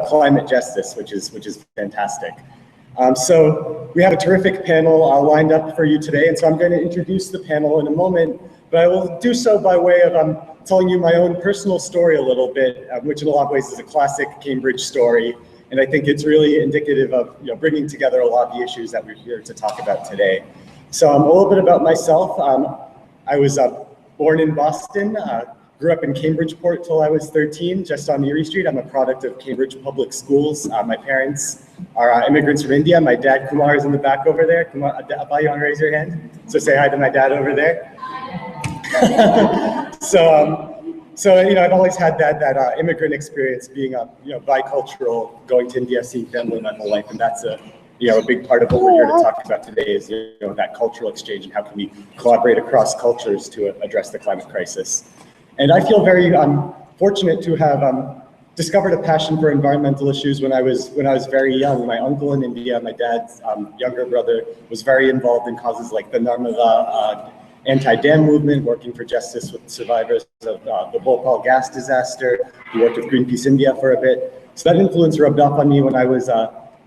about climate justice, which is fantastic. So we have a terrific panel lined up for you today, and so I'm going to introduce the panel in a moment, but I will do so by way of telling you my own personal story a little bit, which in a lot of ways is a classic Cambridge story, and I think it's really indicative of bringing together a lot of the issues that we're here to talk about today. So a little bit about myself. I was born in Boston, grew up in Cambridgeport till I was 13, just on Erie Street. I'm a product of Cambridge Public Schools. My parents are immigrants from India. My dad, Kumar, is in the back over there. Kumar, Abba, you want to raise your hand? So say hi to my dad over there. So I've always had that immigrant experience, being bicultural, going to India, seeing family my whole life, and that's a big part of what we're here to talk about today is that cultural exchange and how can we collaborate across cultures to address the climate crisis. And I feel very fortunate to have discovered a passion for environmental issues when I was very young. My uncle in India, my dad's younger brother, was very involved in causes like the Narmada anti-dam movement, working for justice with survivors of the Bhopal gas disaster. He worked with Greenpeace India for a bit. So that influence rubbed off on me when I was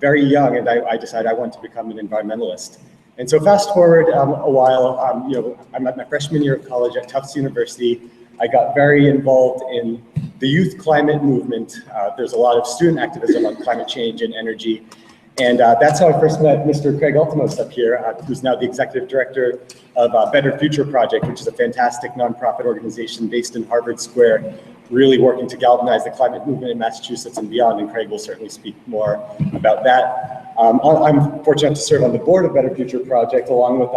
very young, and I decided I want to become an environmentalist. And so fast forward a while, I'm at my freshman year of college at Tufts University. I got very involved in the youth climate movement. There's a lot of student activism on climate change and energy. And that's how I first met Mr. Craig Ultimos up here, who's now the executive director of Better Future Project, which is a fantastic nonprofit organization based in Harvard Square, really working to galvanize the climate movement in Massachusetts and beyond. And Craig will certainly speak more about that. I'm fortunate to serve on the board of Better Future Project, along with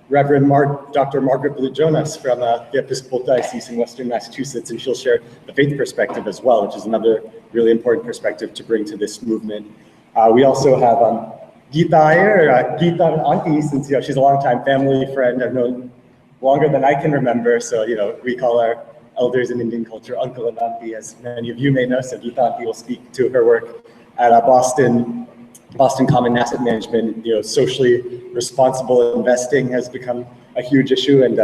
Reverend Dr. Margaret Blue-Jonas from the Episcopal Diocese in Western Massachusetts, and she'll share the faith perspective as well, which is another really important perspective to bring to this movement. We also have Geeta Iyer, Geeta Auntie, since she's a longtime family friend. I've known longer than I can remember, so we call our elders in Indian culture uncle and auntie, as many of you may know. So Geeta Auntie will speak to her work at Boston Common Asset Management. Socially responsible investing has become a huge issue, and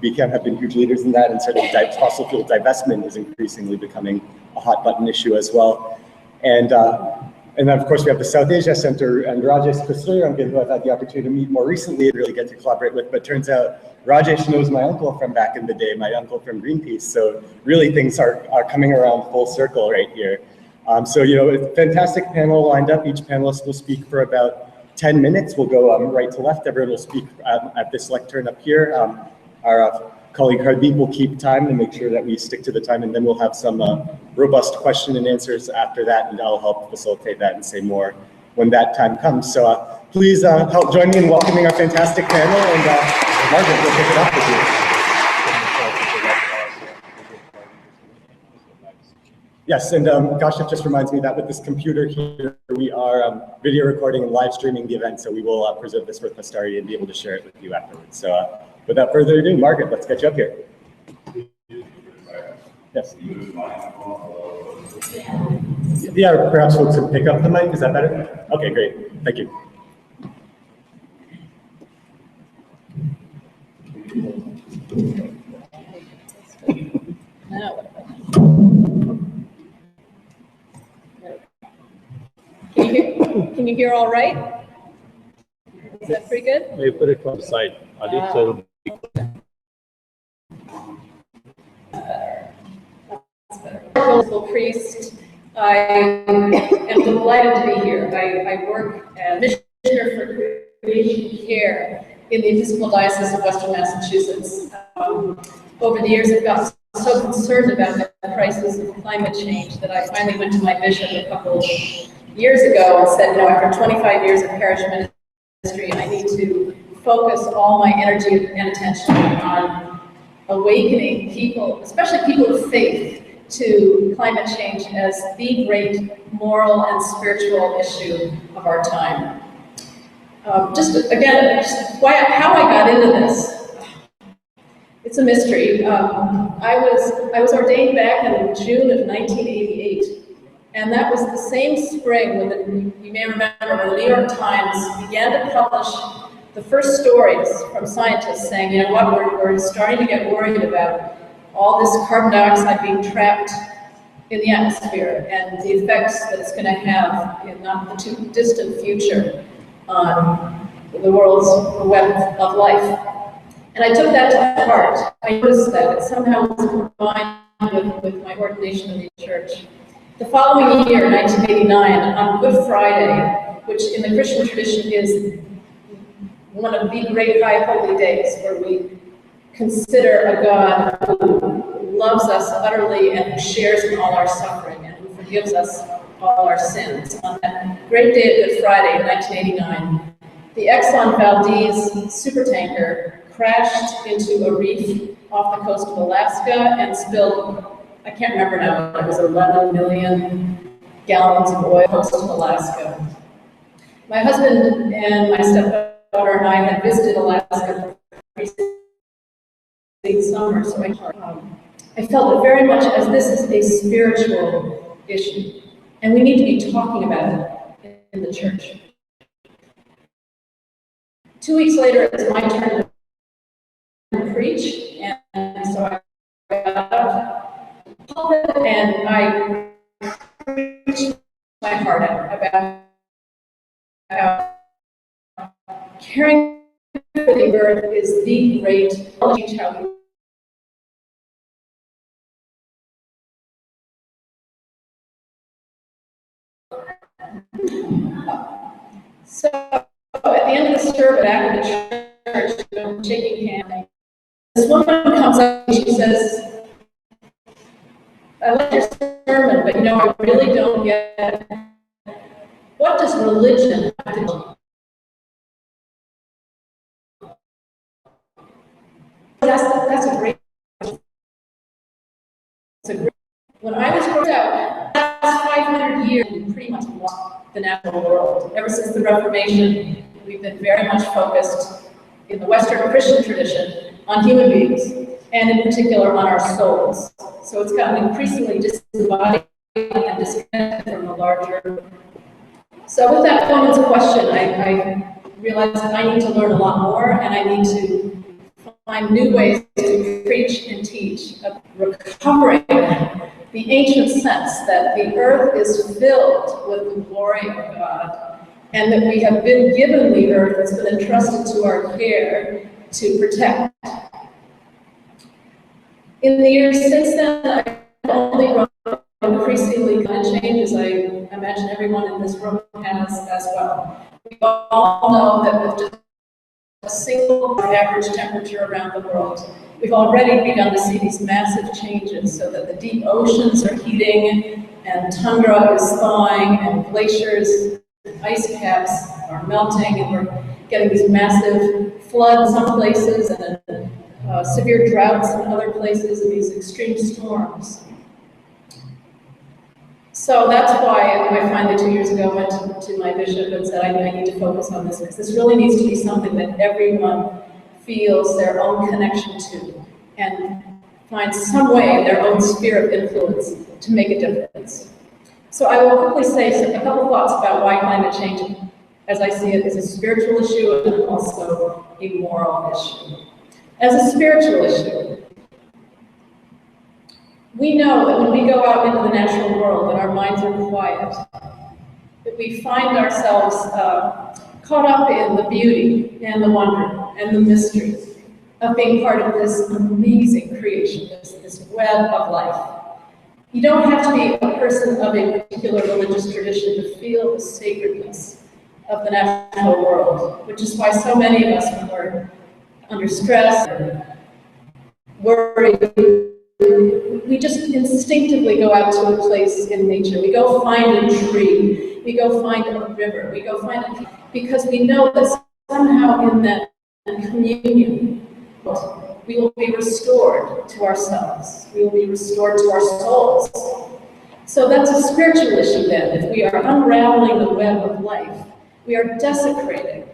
BCAM have been huge leaders in that, and certainly fossil fuel divestment is increasingly becoming a hot button issue as well. And then of course we have the South Asia Center and Rajesh Kusurirangan, who I've had the opportunity to meet more recently and really get to collaborate with, but turns out Rajesh knows my uncle from back in the day, my uncle from Greenpeace, so really things are coming around full circle right here. So a fantastic panel lined up. Each panelist will speak for about 10 minutes. We'll go right to left. Everyone will speak at this lectern up here. Our colleague Hardeep will keep time to make sure that we stick to the time, and then we'll have some robust question and answers after that, and I'll help facilitate that and say more when that time comes. So please help join me in welcoming our fantastic panel, and Margaret will pick it up with you. Yes, and Kashif just reminds me that with this computer here, we are video recording and live streaming the event, so we will preserve this for posterity and be able to share it with you afterwards. So without further ado, Margaret, let's get you up here. Yes. Yeah, perhaps folks can pick up the mic. Is that better? Okay, great. Thank you. Now what? Can you hear all right? Is that pretty good? You put it from the side. Priest, I am delighted to be here. I work as Missioner for Creation Care in the Episcopal Diocese of Western Massachusetts. Over the years, I've gotten so concerned about the crisis of climate change that I finally went to my bishop a couple of years ago and said, after 25 years of parish ministry, I need to focus all my energy and attention on awakening people, especially people of faith, to climate change as the great moral and spiritual issue of our time. How I got into this. It's a mystery. I was ordained back in June of 1988, and that was the same spring when you may remember when the New York Times began to publish the first stories from scientists saying, we're starting to get worried about all this carbon dioxide being trapped in the atmosphere and the effects that it's going to have in not the too distant future on the world's web of life. And I took that to heart. I noticed that it somehow was combined with my ordination in the church. The following year, 1989, on Good Friday, which in the Christian tradition is one of the great high holy days where we consider a God who loves us utterly and who shares in all our suffering and who forgives us all our sins. On that great day of Good Friday, 1989, the Exxon Valdez supertanker crashed into a reef off the coast of Alaska and spilled, I can't remember now, it was 11 million gallons of oil coast of Alaska. My husband and my stepdaughter and I had visited Alaska for summer, so I felt it very much as this is a spiritual issue, and we need to be talking about it in the church. 2 weeks later, it was my turn to preach, and so I got out of the pulpit and I preached my heart out about how caring for the earth is the great change how we So at the end of the service, back in the church, shaking hands, this woman comes up and she says, I like your sermon, but I really don't get it. What does religion have to do? That's a great question. When I was growing up, the last 500 years, we pretty much lost the natural world. Ever since the Reformation, we've been very much focused in the Western Christian tradition on human beings, and in particular on our souls. So it's gotten increasingly disembodied and disconnected from the larger. So with that woman's question, I realized that I need to learn a lot more, and I need to find new ways to preach and teach, recovering the ancient sense that the earth is filled with the glory of God, and that we have been given the earth that's been entrusted to our care to protect. In the years since then, I've only grown increasingly kind of changes. I imagine everyone in this room has as well. We all know that with just a single average temperature around the world, we've already begun to see these massive changes so that the deep oceans are heating and tundra is thawing and glaciers, ice caps are melting, and we're getting these massive floods in some places and severe droughts in other places and these extreme storms. So that's why I finally 2 years ago went to my bishop and said, I need to focus on this, because this really needs to be something that everyone feels their own connection to and finds some way in their own sphere of influence to make a difference. So I will quickly say a couple thoughts about why climate change, as I see it, is a spiritual issue and also a moral issue. As a spiritual issue, we know that when we go out into the natural world and our minds are quiet, that we find ourselves caught up in the beauty and the wonder and the mystery of being part of this amazing creation, this web of life. You don't have to be a person of a particular religious tradition to feel the sacredness of the natural world, which is why so many of us, when we're under stress or worried, we just instinctively go out to a place in nature. We go find a tree, we go find a river, we go find a, because we know that somehow in that communion, we will be restored to ourselves. We will be restored to our souls. So that's a spiritual issue then. If we are unraveling the web of life, we are desecrating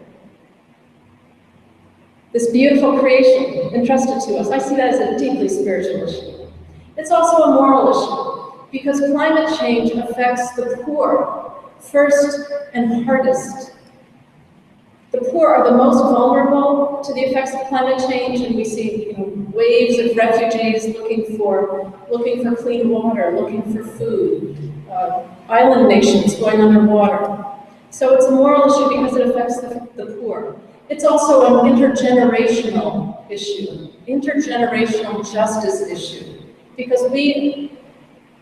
this beautiful creation entrusted to us. I see that as a deeply spiritual issue. It's also a moral issue, because climate change affects the poor first and hardest. The poor are the most vulnerable to the effects of climate change, and we see waves of refugees looking for clean water, looking for food, island nations going underwater. So it's a moral issue because it affects the poor. It's also an intergenerational issue, intergenerational justice issue, because we,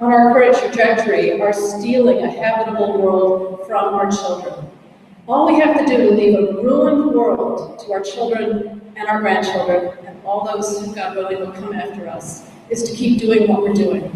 on our current trajectory, are stealing a habitable world from our children. All we have to do to leave a ruined world to our children and our grandchildren and all those who, God willing, will come after us is to keep doing what we're doing.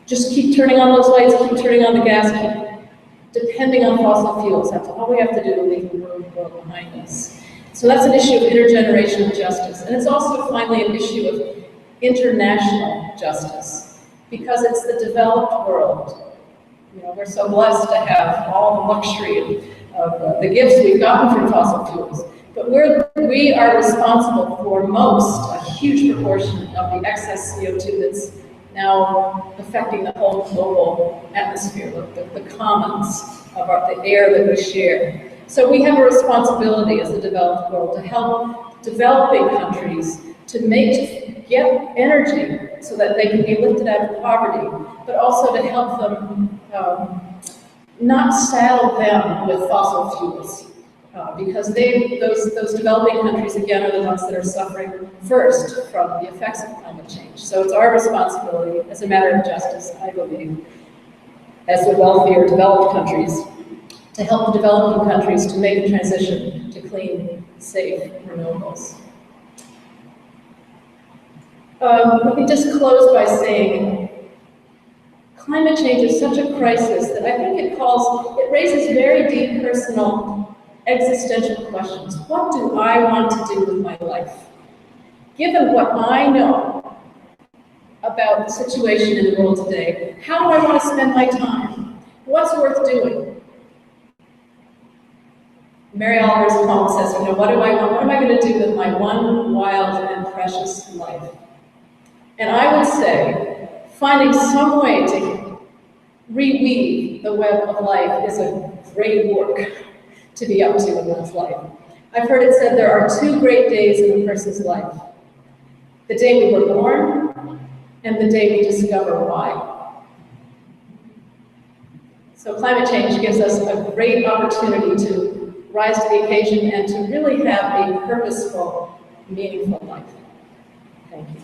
Just keep turning on those lights, keep turning on the gas, keep depending on fossil fuels. That's all we have to do to leave a ruined world behind us. So that's an issue of intergenerational justice. And it's also finally an issue of international justice, because it's the developed world. We're so blessed to have all the luxury of the gifts we've gotten from fossil fuels. But we are responsible for a huge proportion of the excess CO2 that's now affecting the whole global atmosphere, the commons of the air that we share. So we have a responsibility as the developed world to help developing countries to get energy so that they can be lifted out of poverty, but also to help them not saddle them with fossil fuels. Because those developing countries, again, are the ones that are suffering first from the effects of climate change. So it's our responsibility, as a matter of justice, I believe, as the wealthier developed countries, to help the developing countries to make a transition to clean, safe renewables. Let me just close by saying, climate change is such a crisis that I think it raises very deep personal existential questions. What do I want to do with my life? Given what I know about the situation in the world today, how do I want to spend my time? What's worth doing? Mary Oliver's poem says, what am I going to do with my one wild and precious life? And I would say, finding some way to reweave the web of life is a great work to be up to in one's life. I've heard it said there are 2 great days in a person's life: the day we were born and the day we discover why. So climate change gives us a great opportunity to rise to the occasion and to really have a purposeful, meaningful life. Thank you.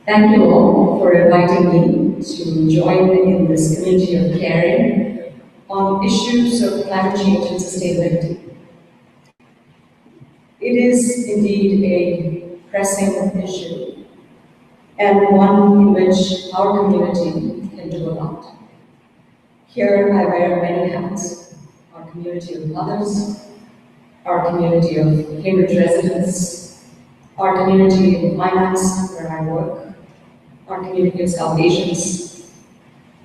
Thank you all for inviting me to join in this community of caring on issues of climate change and sustainability. It is indeed a pressing issue, and one in which our community can do a lot. Here I wear many hats: our community of mothers, our community of Cambridge residents, our community of finance where I work, our community of South Asians,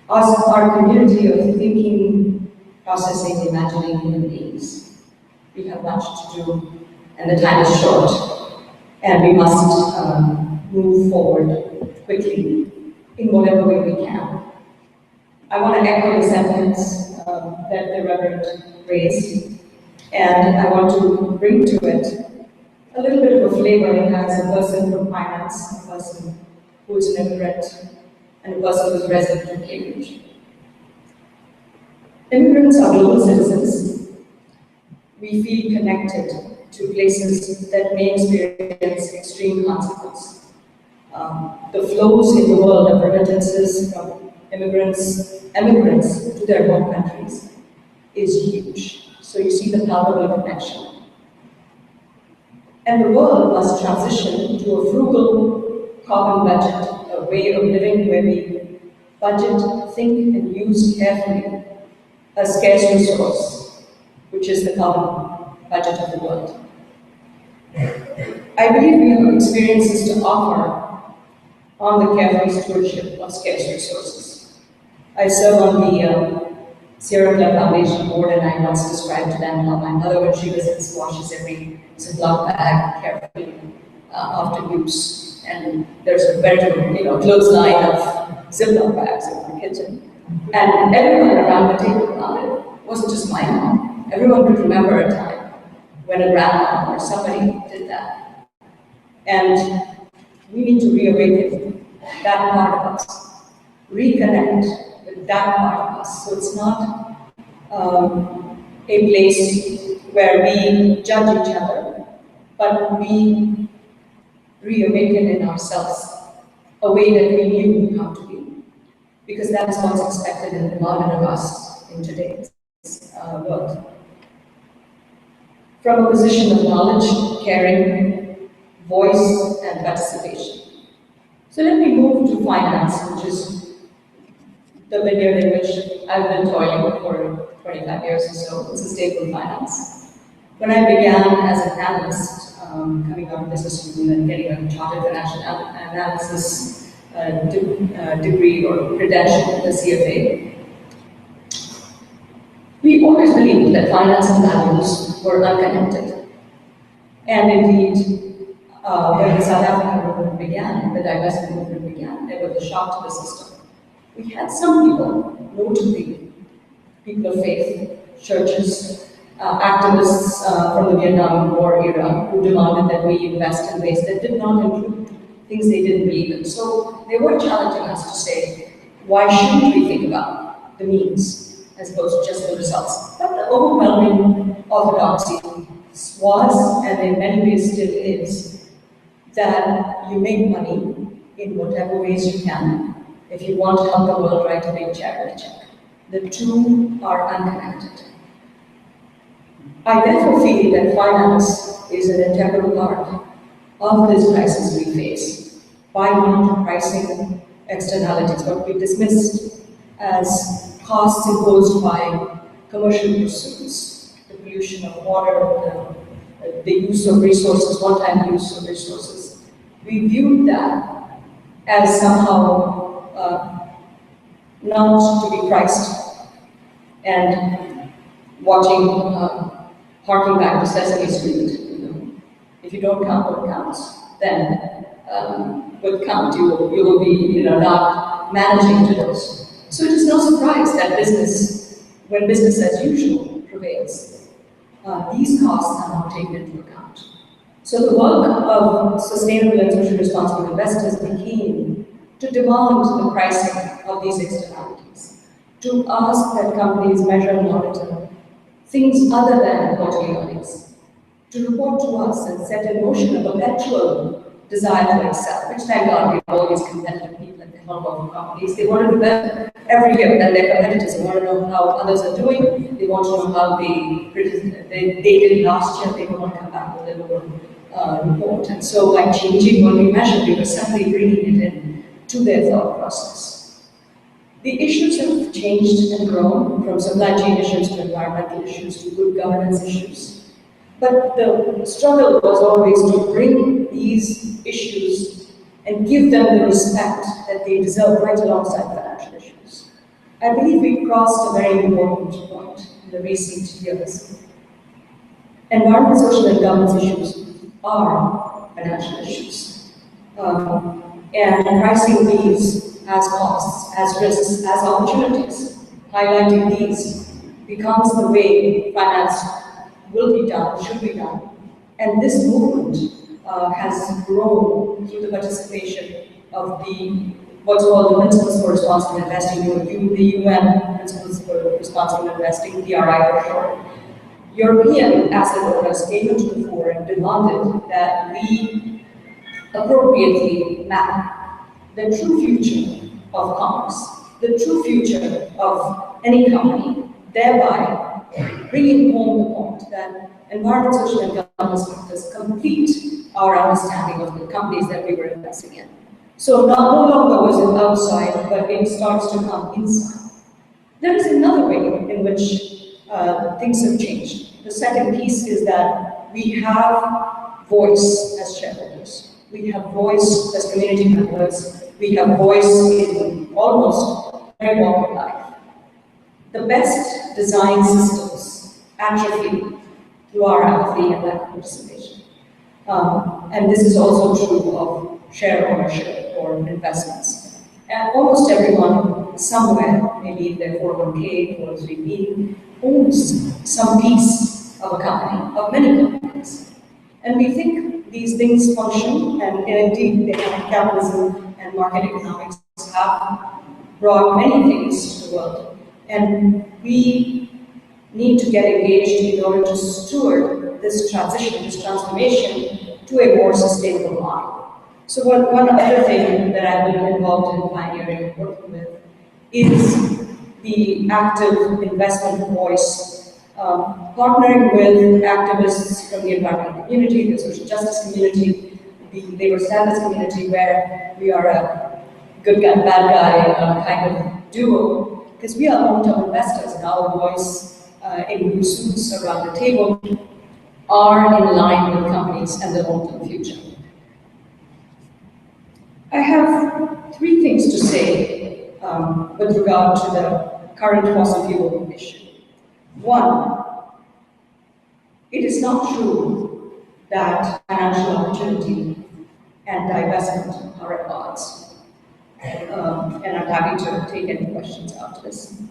our community of thinking, processing, imagining human beings. We have much to do, and the time is short, and we must move forward quickly in whatever way we can. I want to echo the sentiments that the Reverend raised, and I want to bring to it a little bit of a flavor as a person from finance, a person who is an immigrant, and a person who is resident in Cambridge. Immigrants are global citizens. We feel connected to places that may experience extreme consequence. The flows in the world of remittances from immigrants to their home countries is huge. So you see the palpable connection. And the world must transition to a frugal carbon budget, a way of living where we budget, think, and use carefully a scarce resource, which is the carbon budget of the world. I believe we have experiences to offer on the careful stewardship of scarce resources. I serve on the Sierra Club Foundation board and I once described to them how my mother, when she visits, washes every Ziploc bag carefully after use. And there's a veritable, clothesline of Ziploc bags in the kitchen. And everyone around the table nodded. It wasn't just my mom. Everyone could remember a time when a grandma or somebody did that. And we need to reawaken that part of us, reconnect with that part of us. So it's not a place where we judge each other, but we reawaken in ourselves a way that we knew how to be, because that is what's expected and demanded of us in today's world. From a position of knowledge, caring, voice, and participation. So let me move to finance, which is the vineyard in which I've been toiling for 25 years or so, sustainable finance. When I began as an analyst, coming out of business school and getting a chartered financial analysis degree or credential at the CFA, we always believed that finance and values were unconnected. And indeed, when the South African movement began, the divestment movement began, there was a shock to the system. We had some people, notably people of faith, churches, activists from the Vietnam War era, who demanded that we invest in ways that did not include things they didn't believe in. So they were challenging us to say, why shouldn't we think about the means as opposed to just the results? But the overwhelming orthodoxy was, and in many ways still is, that you make money in whatever ways you can if you want to help the world, write a big charity check. The two are unconnected. I therefore feel that finance is an integral part of this crisis we face by not pricing externalities, what we dismissed as costs imposed by commercial pursuits, the pollution of water, the use of resources, one-time use of resources. We viewed that as somehow not to be priced. And watching, harking back to Sesame Street, if you don't count what counts, then what count you will be, not managing to those. So it is no surprise that business, when business as usual prevails, these costs are not taken into account. So the work of sustainable and socially responsible investors became to demand the pricing of these externalities, to ask that companies measure and monitor things other than quarterly earnings, to report to us and set in motion a perpetual desire to excel, which thank God we have all these competitive people at the helm of companies. They want to do better every year than their competitors. They want to know how others are doing. They want to know how they did last year. They want to come back with a lower report. And so by changing what we measure, we were simply bringing it in to their thought process. The issues have changed and grown from supply chain issues to environmental issues to good governance issues. But the struggle was always to bring these issues and give them the respect that they deserve right alongside financial issues. I believe we crossed a very important point in the recent years. Environmental, social, and governance issues are financial issues. And pricing these as costs, as risks, as opportunities, highlighting these becomes the way finance will be done, should be done. And this movement has grown through the participation of what's called the Principles for Responsible Investing, the UN Principles for Responsible Investing, PRI for short. European asset owners came into the fore and demanded that we appropriately map the true future of commerce, the true future of any company, thereby bringing home the point that environmental, social, and governance factors complete our understanding of the companies that we were investing in. So no longer was it outside, but it starts to come inside. There is another way in which things have changed. The second piece is that we have voice as shareholders. We have voice as community members. We have voice in almost every walk of life. The best design systems atrophy through our apathy and lack of participation. And this is also true of share ownership or investments. And almost everyone somewhere, maybe their 401k, 403b, owns some piece of a company, of many companies. And we think these things function, and indeed the capitalism and market economics have brought many things to the world. And we need to get engaged in order to steward this transition, this transformation to a more sustainable model. So one other thing that I've been involved in pioneering and working with is the active investment voice, partnering with activists from the environmental community, the social justice community, the labor standards community, where we are a good guy, bad guy kind of duo, because we are long-term investors, and our voice in blue suits around the table are in line with companies and the long-term future. I have three things to say with regard to the current fossil fuel issue. One, it is not true that financial opportunity and divestment are at odds. And I'm happy to take any questions after this.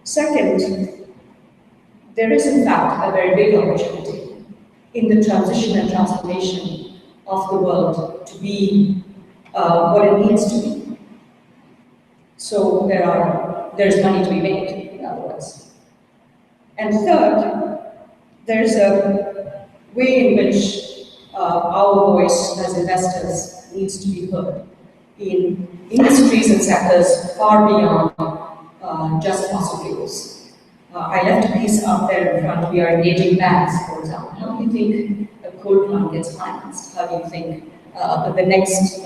Second, there is in fact a very big opportunity in the transition and transformation of the world to be what it needs to be. So there's money to be made, in other words. And third, there's a way in which our voice as investors needs to be heard in industries and sectors far beyond just fossil fuels. I left a piece up there in front. We are engaging banks, for example. How do you think a coal plant gets financed? How do you think the next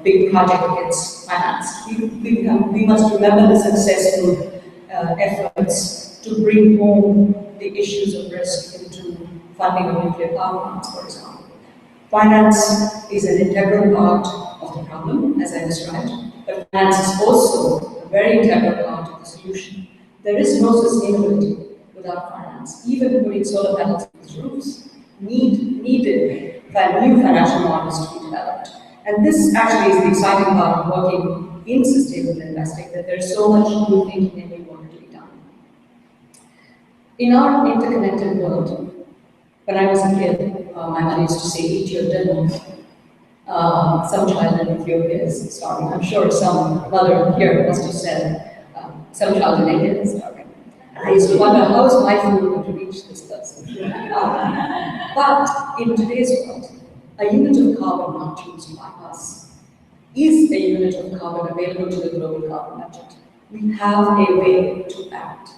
big project gets financed? We must remember the successful efforts to bring home the issues of risk into funding of nuclear power plants, for example. Finance is an integral part of the problem, as I described, but finance is also a very integral part of the solution. There is no sustainability without finance. Even putting solar panels on these roofs needed new financial models to be developed. And this actually is the exciting part of working in sustainable investing, that there's so much new thinking and new work to be done. In our interconnected world, when I was a kid, my mother used to say, eat your dinner. Some child in Ethiopia is starving. I'm sure some mother here must have said, some child in India is starving. I used to wonder, how is my food going to reach this person? But in today's world, a unit of carbon not used by us is a unit of carbon available to the global carbon budget. We have a way to act.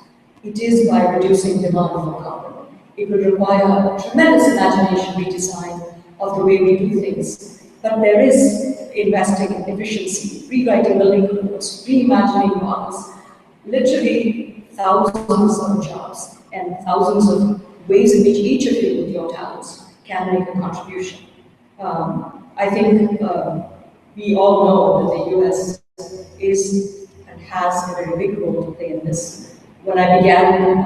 It is by reducing demand for carbon. It will require tremendous imagination redesign of the way we do things. But there is investing in efficiency, rewriting building codes, reimagining models, literally thousands of jobs and thousands of ways in which each of you with your talents can make a contribution. I think we all know that the US is and has a very big role to play in this. When I began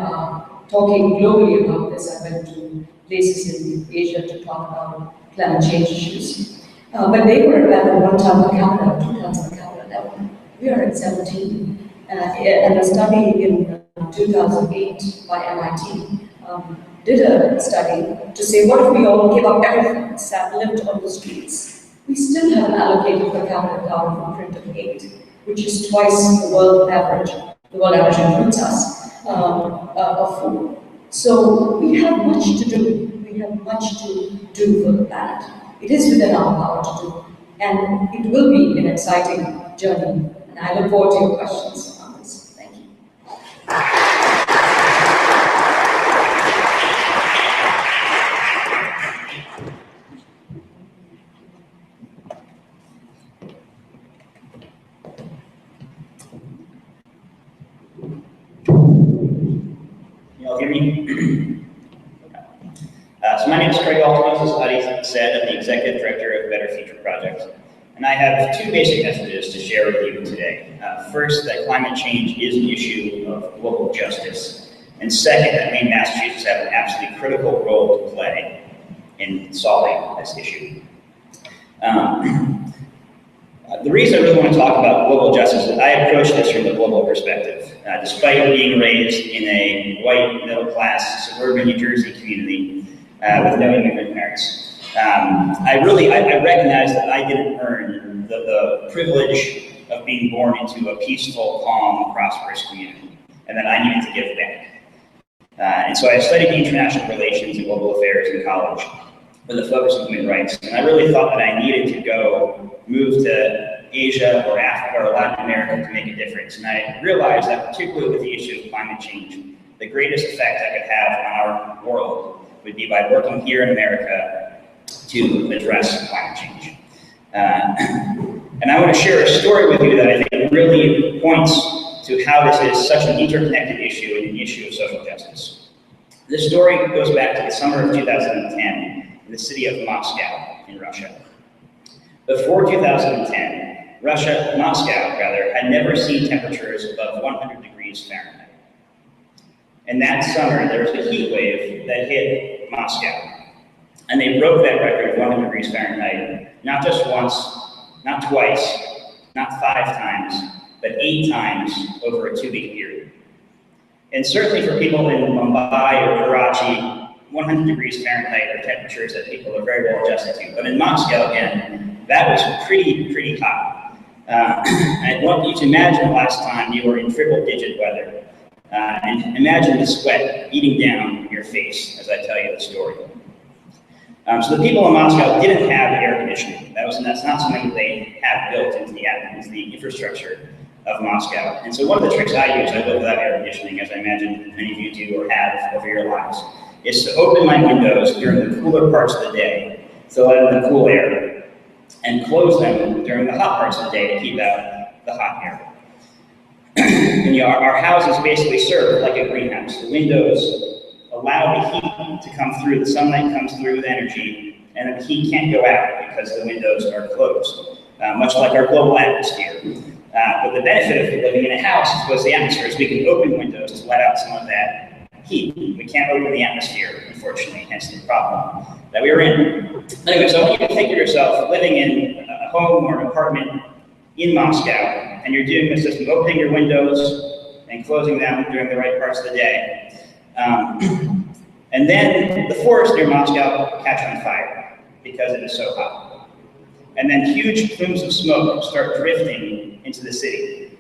talking globally about this, I went to places in Asia to talk about climate change issues. But they were at 1 ton per capita, 2 tons per capita level. We are at 17. And a study in 2008 by MIT did a study to say, what if we all give up everything, lived on the streets? We still have an allocated per capita carbon footprint of 8, which is twice the world average. The world average includes us, of food. So we have much to do. We have much to do for the planet. It is within our power to do. And it will be an exciting journey. And I look forward to your questions on this. Thank you. Can you all hear me? So my name is Craig Altomos, as Adi said. I'm the Executive Director of Better Future Project. And I have two basic messages to share with you today. First, that climate change is an issue of global justice. And second, that we in Massachusetts have an absolutely critical role to play in solving this issue. The reason I really want to talk about global justice is that I approach this from the global perspective. Despite being raised in a white, middle-class, suburban New Jersey community with no immigrant parents, I recognize that I didn't earn the privilege of being born into a peaceful, calm, prosperous community, and that I needed to give back. And so I studied international relations and global affairs in college with a focus on human rights. And I really thought that I needed to go move to Asia or Africa or Latin America to make a difference. And I realized that particularly with the issue of climate change, the greatest effect I could have on our world would be by working here in America to address climate change. And I want to share a story with you that I think really points to how this is such an interconnected issue and an issue of social justice. This story goes back to the summer of 2010 in the city of Moscow in Russia. Before 2010, Moscow had never seen temperatures above 100 degrees Fahrenheit. And that summer, there was a heat wave that hit Moscow. And they broke that record of 100 degrees Fahrenheit, not just once, not twice, not 5 times, but 8 times over a 2-week period. And certainly for people in Mumbai or Karachi, 100 degrees Fahrenheit are temperatures that people are very well adjusted to. But in Moscow, again, that was pretty hot. I want you to imagine the last time you were in triple-digit weather. And imagine the sweat beating down your face as I tell you the story. So the people in Moscow didn't have air conditioning. That's not something that they have built into the infrastructure of Moscow. And so one of the tricks I use, I live without air conditioning, as I imagine many of you do or have over your lives, is to open my windows during the cooler parts of the day to let in the cool air, and close them during the hot parts of the day to keep out the hot air. And our houses basically serve like a greenhouse. The windows allow the heat to come through, the sunlight comes through with energy, and the heat can't go out because the windows are closed, much like our global atmosphere. But the benefit of living in a house as well as the atmosphere is we can open windows to let out some of that heat. We can't open the atmosphere, unfortunately, hence the problem that we are in. Anyway, so I want you to think of yourself living in a home or an apartment in Moscow, and you're doing this system, opening your windows and closing them during the right parts of the day. And then the forest near Moscow catch on fire because it is so hot. And then huge plumes of smoke start drifting into the city.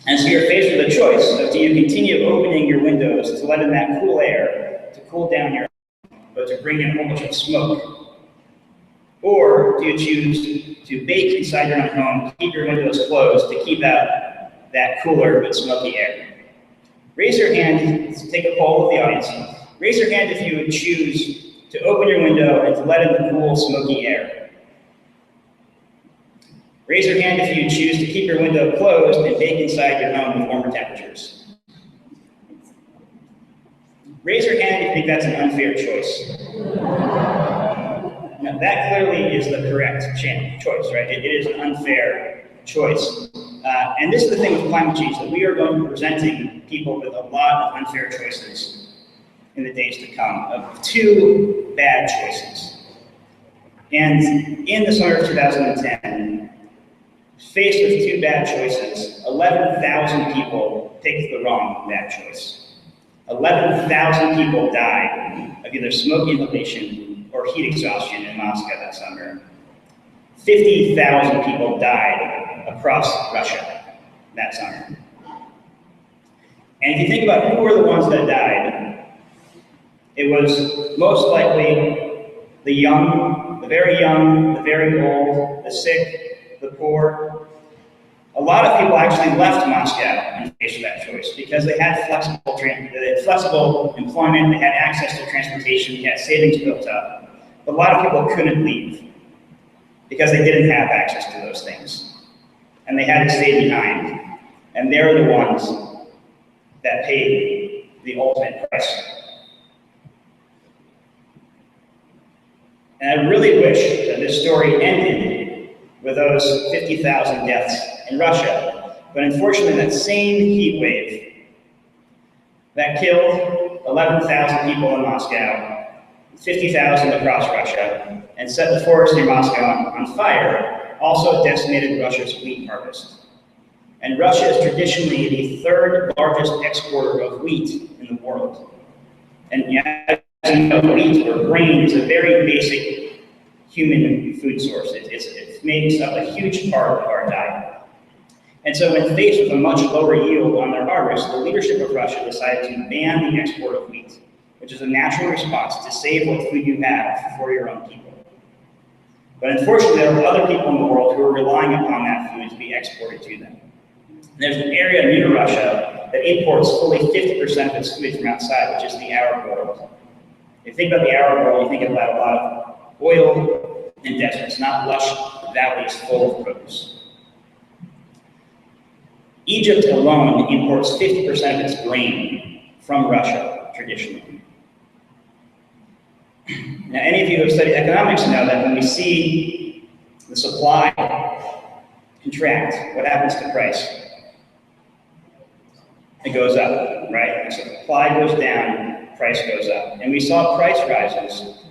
And so you're faced with a choice of, do you continue opening your windows to let in that cool air to cool down your home, but to bring in a whole bunch of smoke? Or do you choose to bake inside your own home, keep your windows closed to keep out that cooler but smoky air? Raise your hand, take a poll of the audience. Raise your hand if you would choose to open your window and to let in the cool, smoky air. Raise your hand if you choose to keep your window closed and bake inside your home with warmer temperatures. Raise your hand if you think that's an unfair choice. Now, that clearly is the correct choice, right? It is an unfair choice. And this is the thing with climate change, that we are going to be presenting people with a lot of unfair choices in the days to come, of 2 bad choices. And in the summer of 2010, faced with 2 bad choices, 11,000 people picked the wrong bad choice. 11,000 people died of either smoke inhalation or heat exhaustion in Moscow that summer. 50,000 people died across Russia that summer. And if you think about who were the ones that died, it was most likely the young, the very old, the sick, the poor. A lot of people actually left Moscow in face of that choice because they had flexible employment, they had access to transportation, they had savings built up. But a lot of people couldn't leave because they didn't have access to those things. And they had to stay behind. And they're the ones that paid the ultimate price. And I really wish that this story ended with those 50,000 deaths in Russia. But unfortunately, that same heat wave that killed 11,000 people in Moscow, 50,000 across Russia, and set the forest near Moscow on fire, also decimated Russia's wheat harvest. And Russia is traditionally the third largest exporter of wheat in the world. And as you know, wheat or grain is a very basic human food source. It makes up a huge part of our diet. And so when faced with a much lower yield on their harvest, the leadership of Russia decided to ban the export of wheat, which is a natural response to save what food you have for your own people. But unfortunately, there are other people in the world who are relying upon that food to be exported to them. There's an area near Russia that imports fully 50% of its food from outside, which is the Arab world. If you think about the Arab world, you think about a lot of oil and deserts, not lush valleys full of produce. Egypt alone imports 50% of its grain from Russia, traditionally. Now, any of you who have studied economics know that when we see the supply contract, what happens to price? It goes up, right? And so supply goes down, price goes up. And we saw price rises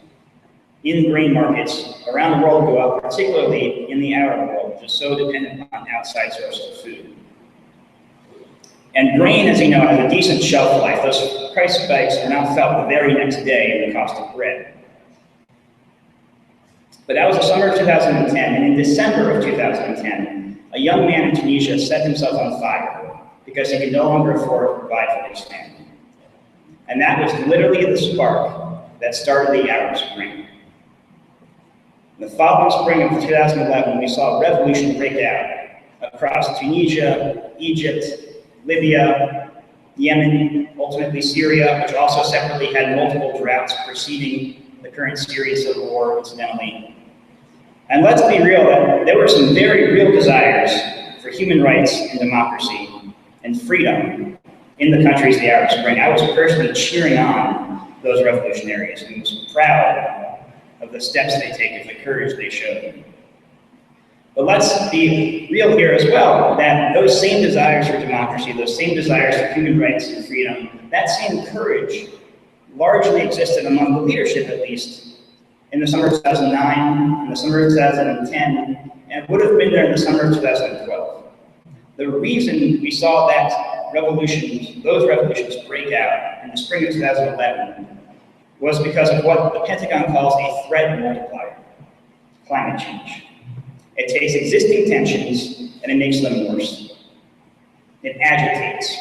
in grain markets around the world go up, particularly in the Arab world, which is so dependent on outside sources of food. And grain, as you know, has a decent shelf life. Those price spikes are not felt the very next day in the cost of bread. But that was the summer of 2010, and in December of 2010, a young man in Tunisia set himself on fire because he could no longer afford to provide for his family. And that was literally the spark that started the Arab Spring. The following spring of 2011, we saw a revolution break out across Tunisia, Egypt, Libya, Yemen, ultimately Syria, which also separately had multiple droughts preceding the current Syrian civil war, incidentally. And let's be real, that there were some very real desires for human rights and democracy and freedom in the countries of the Arab Spring. I was personally cheering on those revolutionaries and was proud of the steps they take and the courage they showed. But let's be real here as well, that those same desires for democracy, those same desires for human rights and freedom, that same courage largely existed among the leadership, at least, in the summer of 2009, in the summer of 2010, and would have been there in the summer of 2012. The reason we saw that those revolutions break out in the spring of 2011 was because of what the Pentagon calls a threat multiplier, climate change. It takes existing tensions and it makes them worse. It agitates.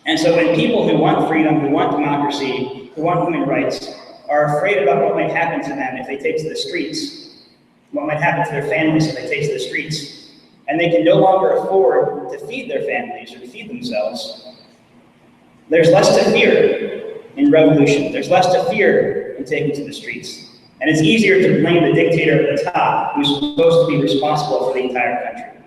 And so when people who want freedom, who want democracy, who want human rights, are afraid about what might happen to them if they take to the streets, what might happen to their families if they take to the streets, and they can no longer afford to feed their families or feed themselves, there's less to fear in revolution. There's less to fear in taking to the streets. And it's easier to blame the dictator at the top, who's supposed to be responsible for the entire country.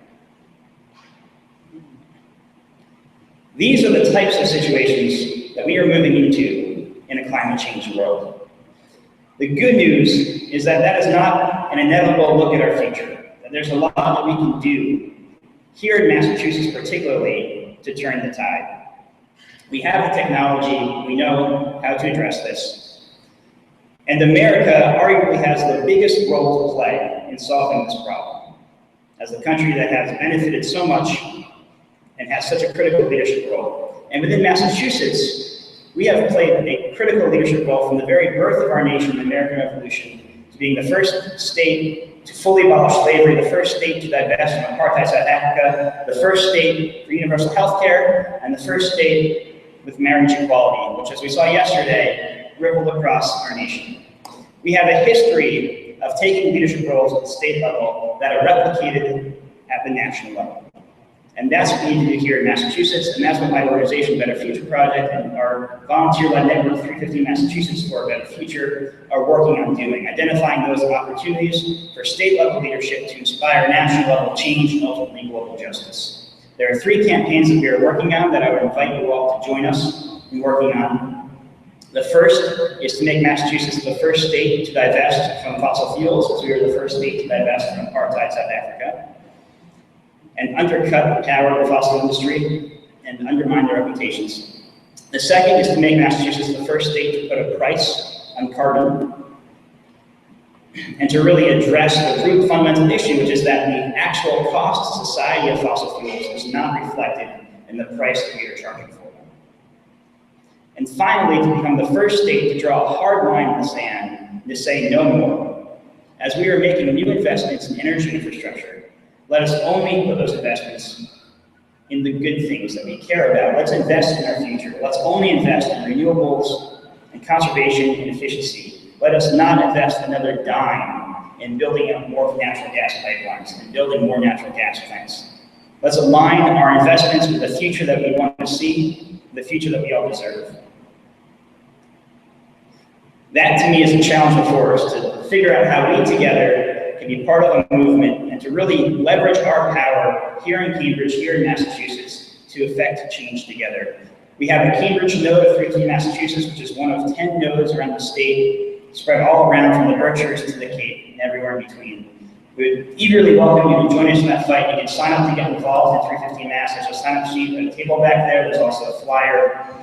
These are the types of situations that we are moving into in a climate change world. The good news is that that is not an inevitable look at our future, that there's a lot that we can do, here in Massachusetts particularly, to turn the tide. We have the technology, we know how to address this. And America arguably has the biggest role to play in solving this problem, as the country that has benefited so much and has such a critical leadership role. And within Massachusetts, we have played a critical leadership role from the very birth of our nation, the American Revolution, to being the first state to fully abolish slavery, the first state to divest from apartheid South Africa, the first state for universal health care, and the first state with marriage equality, which, as we saw yesterday, rippled across our nation. We have a history of taking leadership roles at the state level that are replicated at the national level. And that's what we need to do here in Massachusetts, and that's what my organization, Better Future Project, and our volunteer-led network, 350 Massachusetts for a Better Future, are working on doing, identifying those opportunities for state-level leadership to inspire national-level change and ultimately global justice. There are 3 campaigns that we are working on that I would invite you all to join us in working on. The first is to make Massachusetts the first state to divest from fossil fuels, as we were the first state to divest from apartheid South Africa, and undercut the power of the fossil industry and undermine their reputations. The second is to make Massachusetts the first state to put a price on carbon and to really address the root fundamental issue, which is that the actual cost to society of fossil fuels is not reflected in the price that we are charging for them. And finally, to become the first state to draw a hard line in the sand and to say no more. As we are making new investments in energy infrastructure, let us only put those investments in the good things that we care about. Let's invest in our future. Let's only invest in renewables and conservation and efficiency. Let us not invest another dime in building up more natural gas pipelines and building more natural gas plants. Let's align our investments with the future that we want to see, the future that we all deserve. That, to me, is a challenge before us, to figure out how we together can be part of a movement and to really leverage our power here in Cambridge, here in Massachusetts, to effect change together. We have the Cambridge node of 3T Massachusetts, which is one of 10 nodes around the state, spread all around from the Berkshires to the Cape and everywhere in between. We would eagerly welcome you to join us in that fight. You can sign up to get involved in 315 Mass. There's a sign-up sheet on the table back there. There's also a flyer.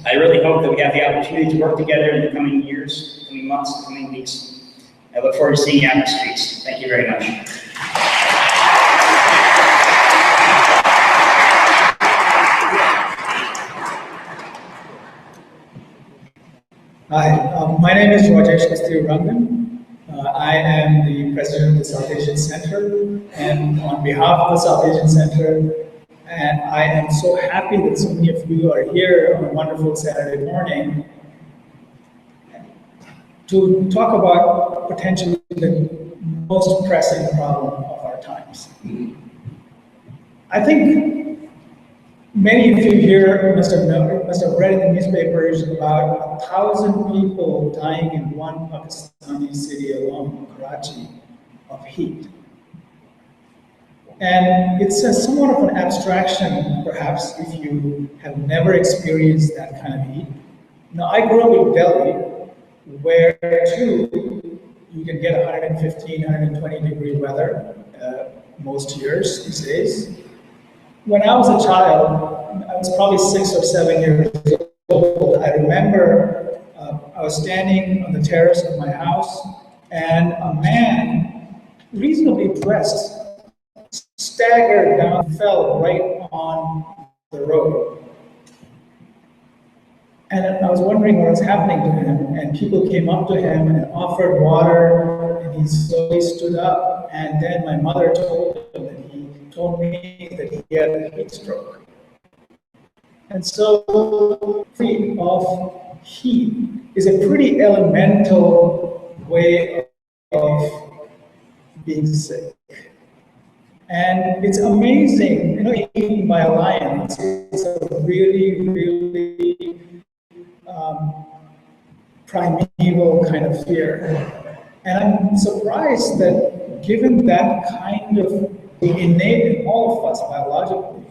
I really hope that we have the opportunity to work together in the coming years, coming months, coming weeks. I look forward to seeing you out in the streets. Thank you very much. Hi, my name is Rajesh Kasturi-Rangan. I am the president of the South Asian Center, and on behalf of the South Asian Center, and I am so happy that so many of you are here on a wonderful Saturday morning to talk about potentially the most pressing problem of our times. I think many of you here must have read in the newspapers about 1,000 people dying in one Pakistani city alone, Karachi, of heat. And it's somewhat of an abstraction, perhaps, if you have never experienced that kind of heat. Now, I grew up in Delhi, where too you can get 115, 120 degree weather most years these days. When I was a child, I was probably 6 or 7 years old. I remember I was standing on the terrace of my house, and a man, reasonably dressed, staggered down and fell right on the road. And I was wondering what was happening to him, and people came up to him and offered water, and he slowly stood up, and then my mother told me that he had a heat stroke. And so, feet of heat is a pretty elemental way of being sick. And it's amazing, eaten by a lion, it's a really, really primeval kind of fear. And I'm surprised that given that kind of innate in all of us biologically,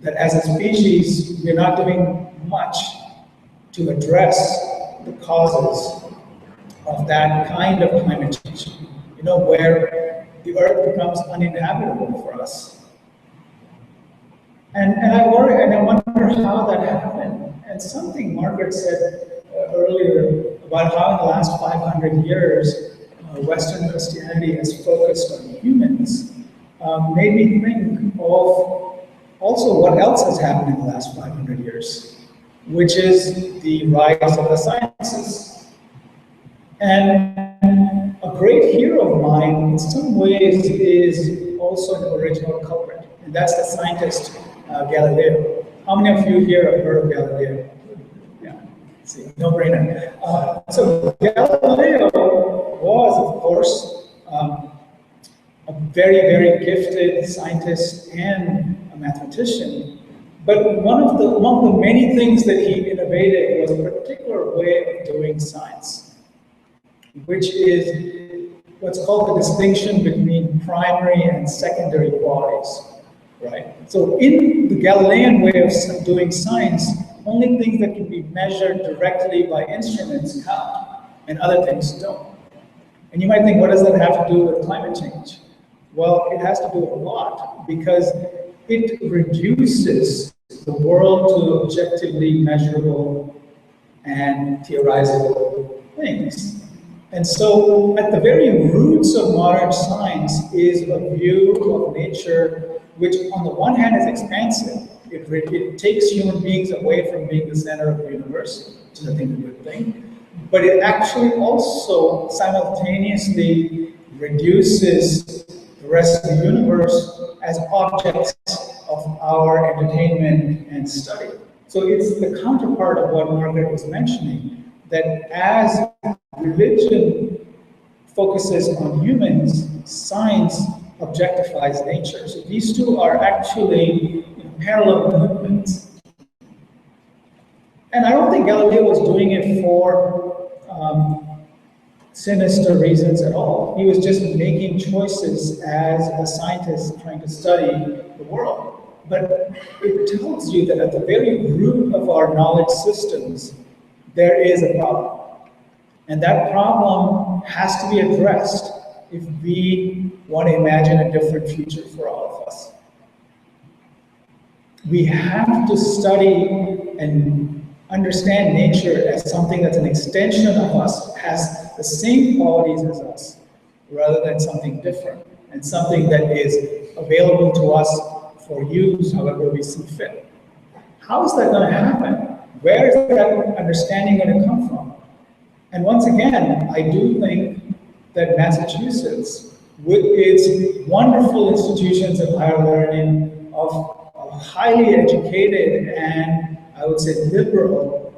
that as a species, we're not doing much to address the causes of that kind of climate change, where the earth becomes uninhabitable for us. And I worry, and I wonder how that happened. And something Margaret said earlier about how in the last 500 years, Western Christianity has focused on humans, made me think of also what else has happened in the last 500 years, which is the rise of the sciences. And a great hero of mine, in some ways, is also an original culprit, and that's the scientist Galileo. How many of you here have heard of Galileo? Yeah, see, no brainer. So Galileo was, of course, a very, very gifted scientist and a mathematician. But among the many things that he innovated was a particular way of doing science, which is what's called the distinction between primary and secondary qualities, right? So in the Galilean way of doing science, only things that can be measured directly by instruments count, and other things don't. And you might think, what does that have to do with climate change? Well, it has to do a lot, because it reduces the world to objectively measurable and theorizable things. And so at the very roots of modern science is a view of nature which on the one hand is expansive. It takes human beings away from being the center of the universe, which is I think a good thing. But it actually also simultaneously reduces the rest of the universe as objects of our entertainment and study. So it's the counterpart of what Margaret was mentioning, that as religion focuses on humans, science objectifies nature. So these two are actually parallel movements. And I don't think Galileo was doing it for sinister reasons at all. He was just making choices as a scientist trying to study the world. But it tells you that at the very root of our knowledge systems, there is a problem. And that problem has to be addressed if we want to imagine a different future for all of us. We have to study and understand nature as something that's an extension of us, has the same qualities as us, rather than something different, and something that is available to us for use however we see fit. How is that going to happen? Where is that understanding going to come from? And once again, I do think that Massachusetts, with its wonderful institutions of higher learning, of highly educated and I would say liberal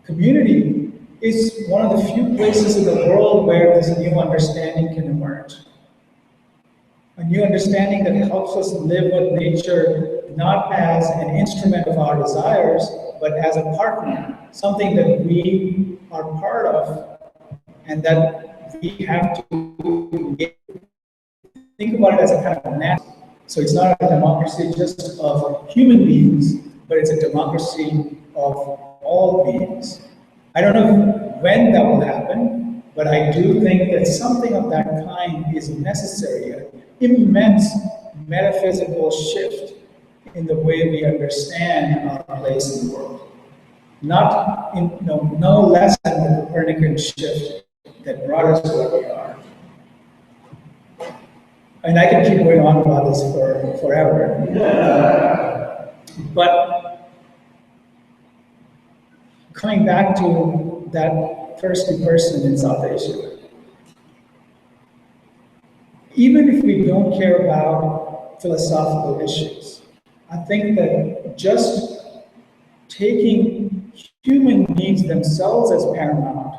community, is one of the few places in the world where this new understanding can emerge. A new understanding that helps us live with nature not as an instrument of our desires, but as a partner, something that we are part of and that we have to think about it as a kind of national. So it's not a democracy just of human beings, but it's a democracy of all beings. I don't know when that will happen, but I do think that something of that kind is necessary, an immense metaphysical shift in the way we understand our place in the world. No less than the Copernican shift that brought us to where we are. And I can keep going on about this for forever. But coming back to that thirsty person in South Asia, even if we don't care about philosophical issues, I think that just taking human needs themselves as paramount,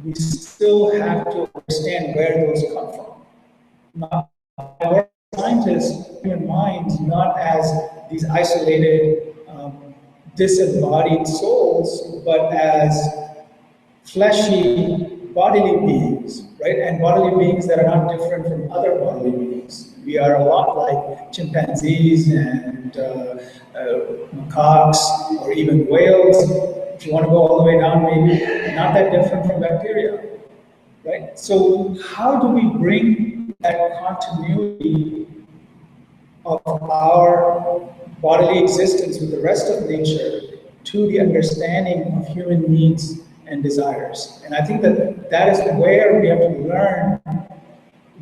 we still have to understand where those come from. Not our scientists, human minds, not as these isolated, disembodied souls, but as fleshy, bodily beings, right? And bodily beings that are not different from other bodily beings. We are a lot like chimpanzees and macaques, or even whales. If you want to go all the way down, maybe not that different from bacteria, right? So how do we bring that continuity of our bodily existence with the rest of nature to the understanding of human needs and desires? And I think that that is where we have to learn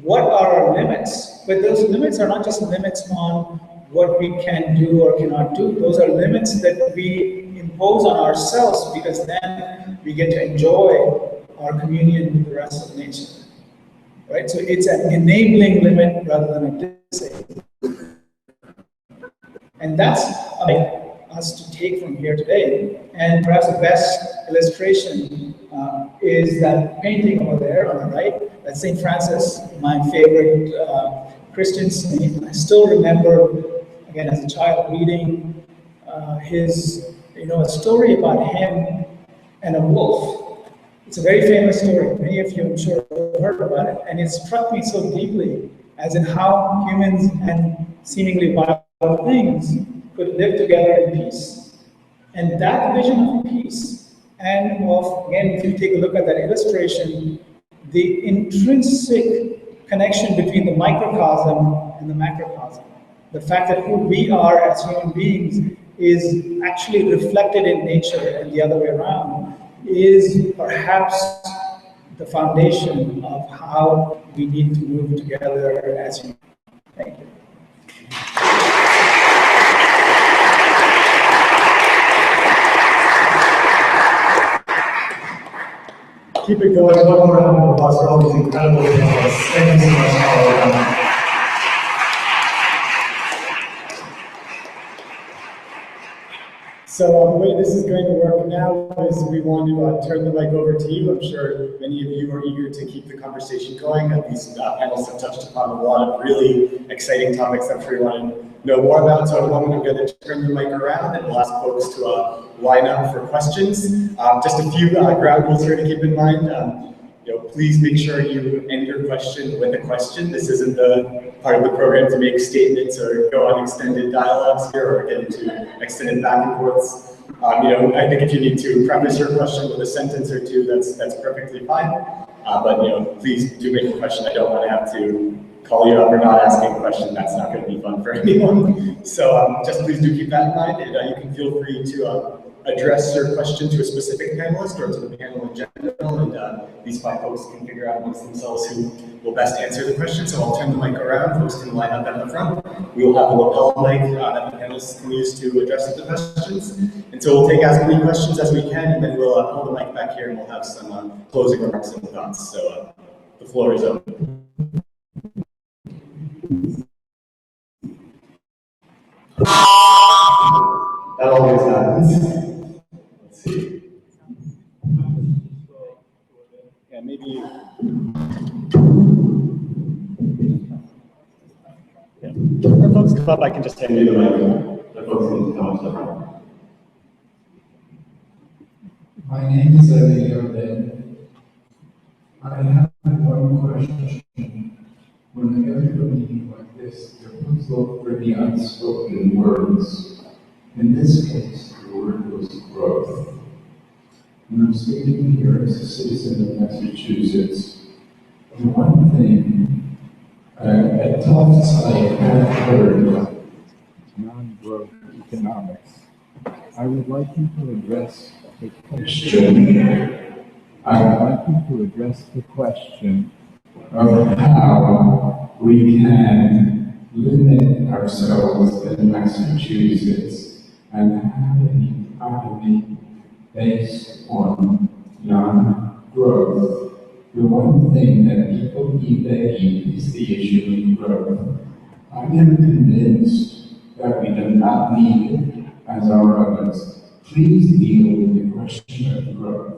what are our limits. But those limits are not just limits on what we can do or cannot do. Those are limits that we impose on ourselves, because then we get to enjoy our communion with the rest of nature. Right? So it's an enabling limit rather than a disabling. And that's us to take from here today. And perhaps the best illustration is that painting over there on the right. That's St. Francis, my favorite Christian saint. I still remember, again, as a child, reading a story about him and a wolf. It's a very famous story. Many of you, I'm sure, have heard about it. And it struck me so deeply, as in how humans and seemingly wild things could live together in peace. And that vision of peace, and of, again, if you take a look at that illustration, the intrinsic connection between the microcosm and the macrocosm. The fact that who we are as human beings is actually reflected in nature and the other way around is perhaps the foundation of how we need to move together as humans. Thank you. Keep it going. One more round of applause for all these incredible panelists. Thank you so much, all of them. So the way this is going to work now is we want to turn the mic over to you. I'm sure many of you are eager to keep the conversation going. These panels have touched upon a lot of really exciting topics I'm sure you want to know more about. So in a moment, I'm going to turn the mic around and we'll ask folks to line up for questions. Just a few ground rules here to keep in mind. Please make sure you end your question with a question. This isn't the part of the program to make statements or go on extended dialogues here or get into extended back and forths. I think if you need to preface your question with a sentence or two, that's perfectly fine. But please do make a question. I don't want to have to call you up or not asking a question. That's not going to be fun for anyone. So just please do keep that in mind, and you can feel free to address your question to a specific panelist or to the panel in general, and these five folks can figure out amongst themselves who will best answer the question. So I'll turn the mic around, folks can line up at the front. We will have a lapel mic that the panelists can use to address the questions. And so we'll take as many questions as we can, and then we'll hold the mic back here and we'll have some closing remarks and thoughts. So the floor is open. That always happens. Let's see. Yeah, maybe. Yeah. If folks come up, I can just hand you the mic. If folks need to come up. My name is Eliode. I have one question. When everybody meeting like this, there was look for the unspoken words. In this case, the word was growth. And I'm speaking here as a citizen of Massachusetts. The one thing at Tufts I have heard non-growth economics. I would like you to address the question. I would like you to address the question of how we can limit ourselves in Massachusetts and have an economy based on non-growth. The one thing that people evade is the issue of growth. I am convinced that we do not need it as our others. Please deal with the question of growth.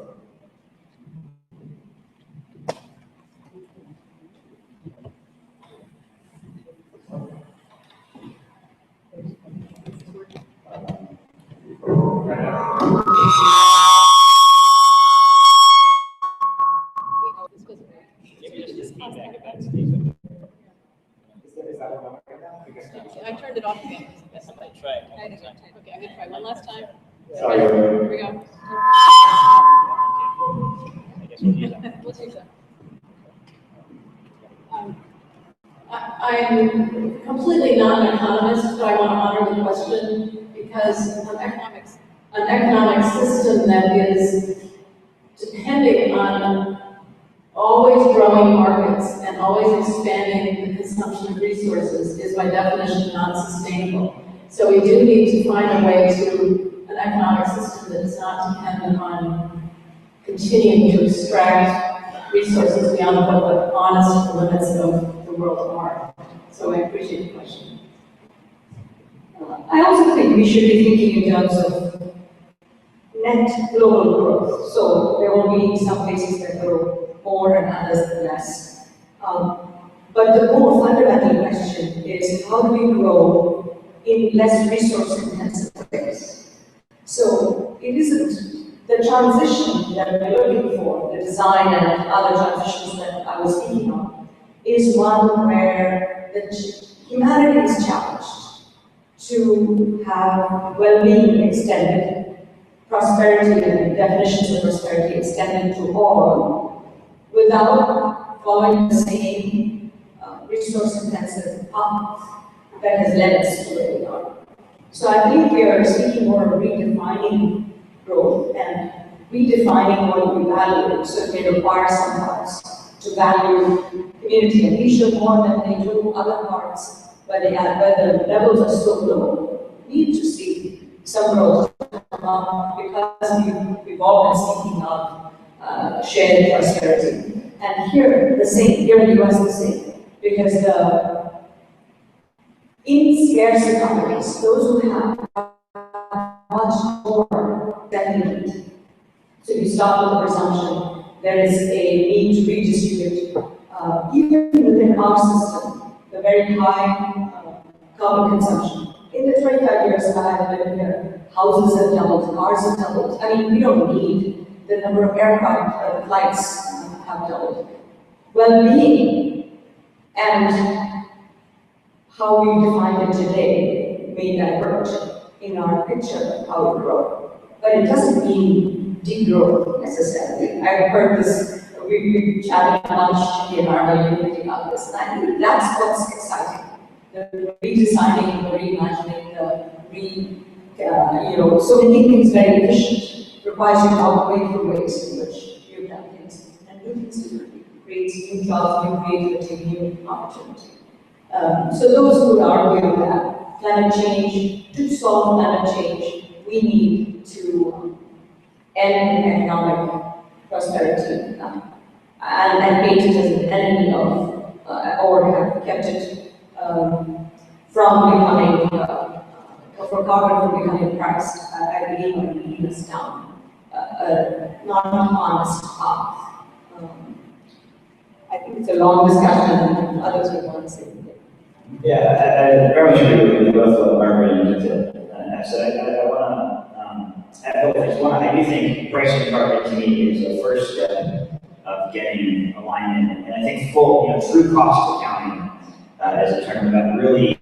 I turned it off again. Try. Okay, I'm gonna try one last time. Sorry. Here we go. Let's use that. I'm completely not an economist, but I want to honor the question because an economic system that is depending on always growing markets and always expanding the consumption of resources is by definition not sustainable. So we do need to find a way to an economic system that is not dependent on continuing to extract resources beyond what the honest limits of the world are. So I appreciate the question. I also think we should be thinking in terms of net global growth. So there will be some places that grow more and others that less. But the more fundamental question is how do we grow in less resource intensive ways? So it isn't the transition that we're looking for, the design and other transitions that I was speaking of, is one where humanity is challenged to have well-being extended, prosperity and definitions of prosperity extended to all, without following the same resource-intensive path that has led us to where we are. So I think we are speaking more of redefining growth and redefining what we value. So it may require some parts to value community and leisure more than they do other parts, where the levels are so low. We need to see some growth come up because we've all been speaking of shared prosperity. And here, the same, here in the US, the same, because in scarce economies, those who have much more than they need. So you start with the presumption there is a need to redistribute, even within our system, the very high carbon consumption. In the 25 years that I've lived here, houses have doubled, cars have doubled. I mean, we don't need the number of aircraft flights have doubled. Well-being and how we define it today may diverge in our picture of how we grow. But it doesn't mean degrowth necessarily. I've heard this, we chatted much in our unity about this, and I think that's what's exciting. The redesigning, the reimagining, so making things very efficient requires you to outweigh the ways in which you've done things and do things differently. Creates new jobs, new creativity, new opportunity. So those who would argue that climate change, to solve climate change, we need to end economic prosperity and paint it as an enemy of, or have kept it from becoming, for carbon from becoming priced, I believe are leading us down a non-honest path. I think it's a long discussion, and others would want to say. Yeah, I very much agree with both what Margaret and Anita have said. I want to add both things. One, I do think pricing carbon to me is the first step of getting alignment, and I think true cost accounting as a term about really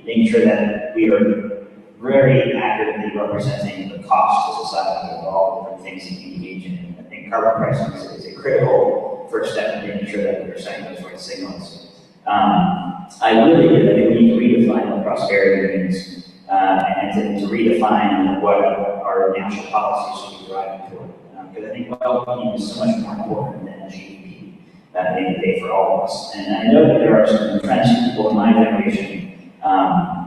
making sure that we are very accurately representing the cost to society of all the different things that we engage in. I think carbon pricing is a critical first step in making sure that we're sending those right signals. I really think we need to redefine what prosperity means and to redefine what our national policies should be driving toward. Because I think well-being is so much more important than GDP at the end of the day for all of us. And I know that there are some entrenched people in my generation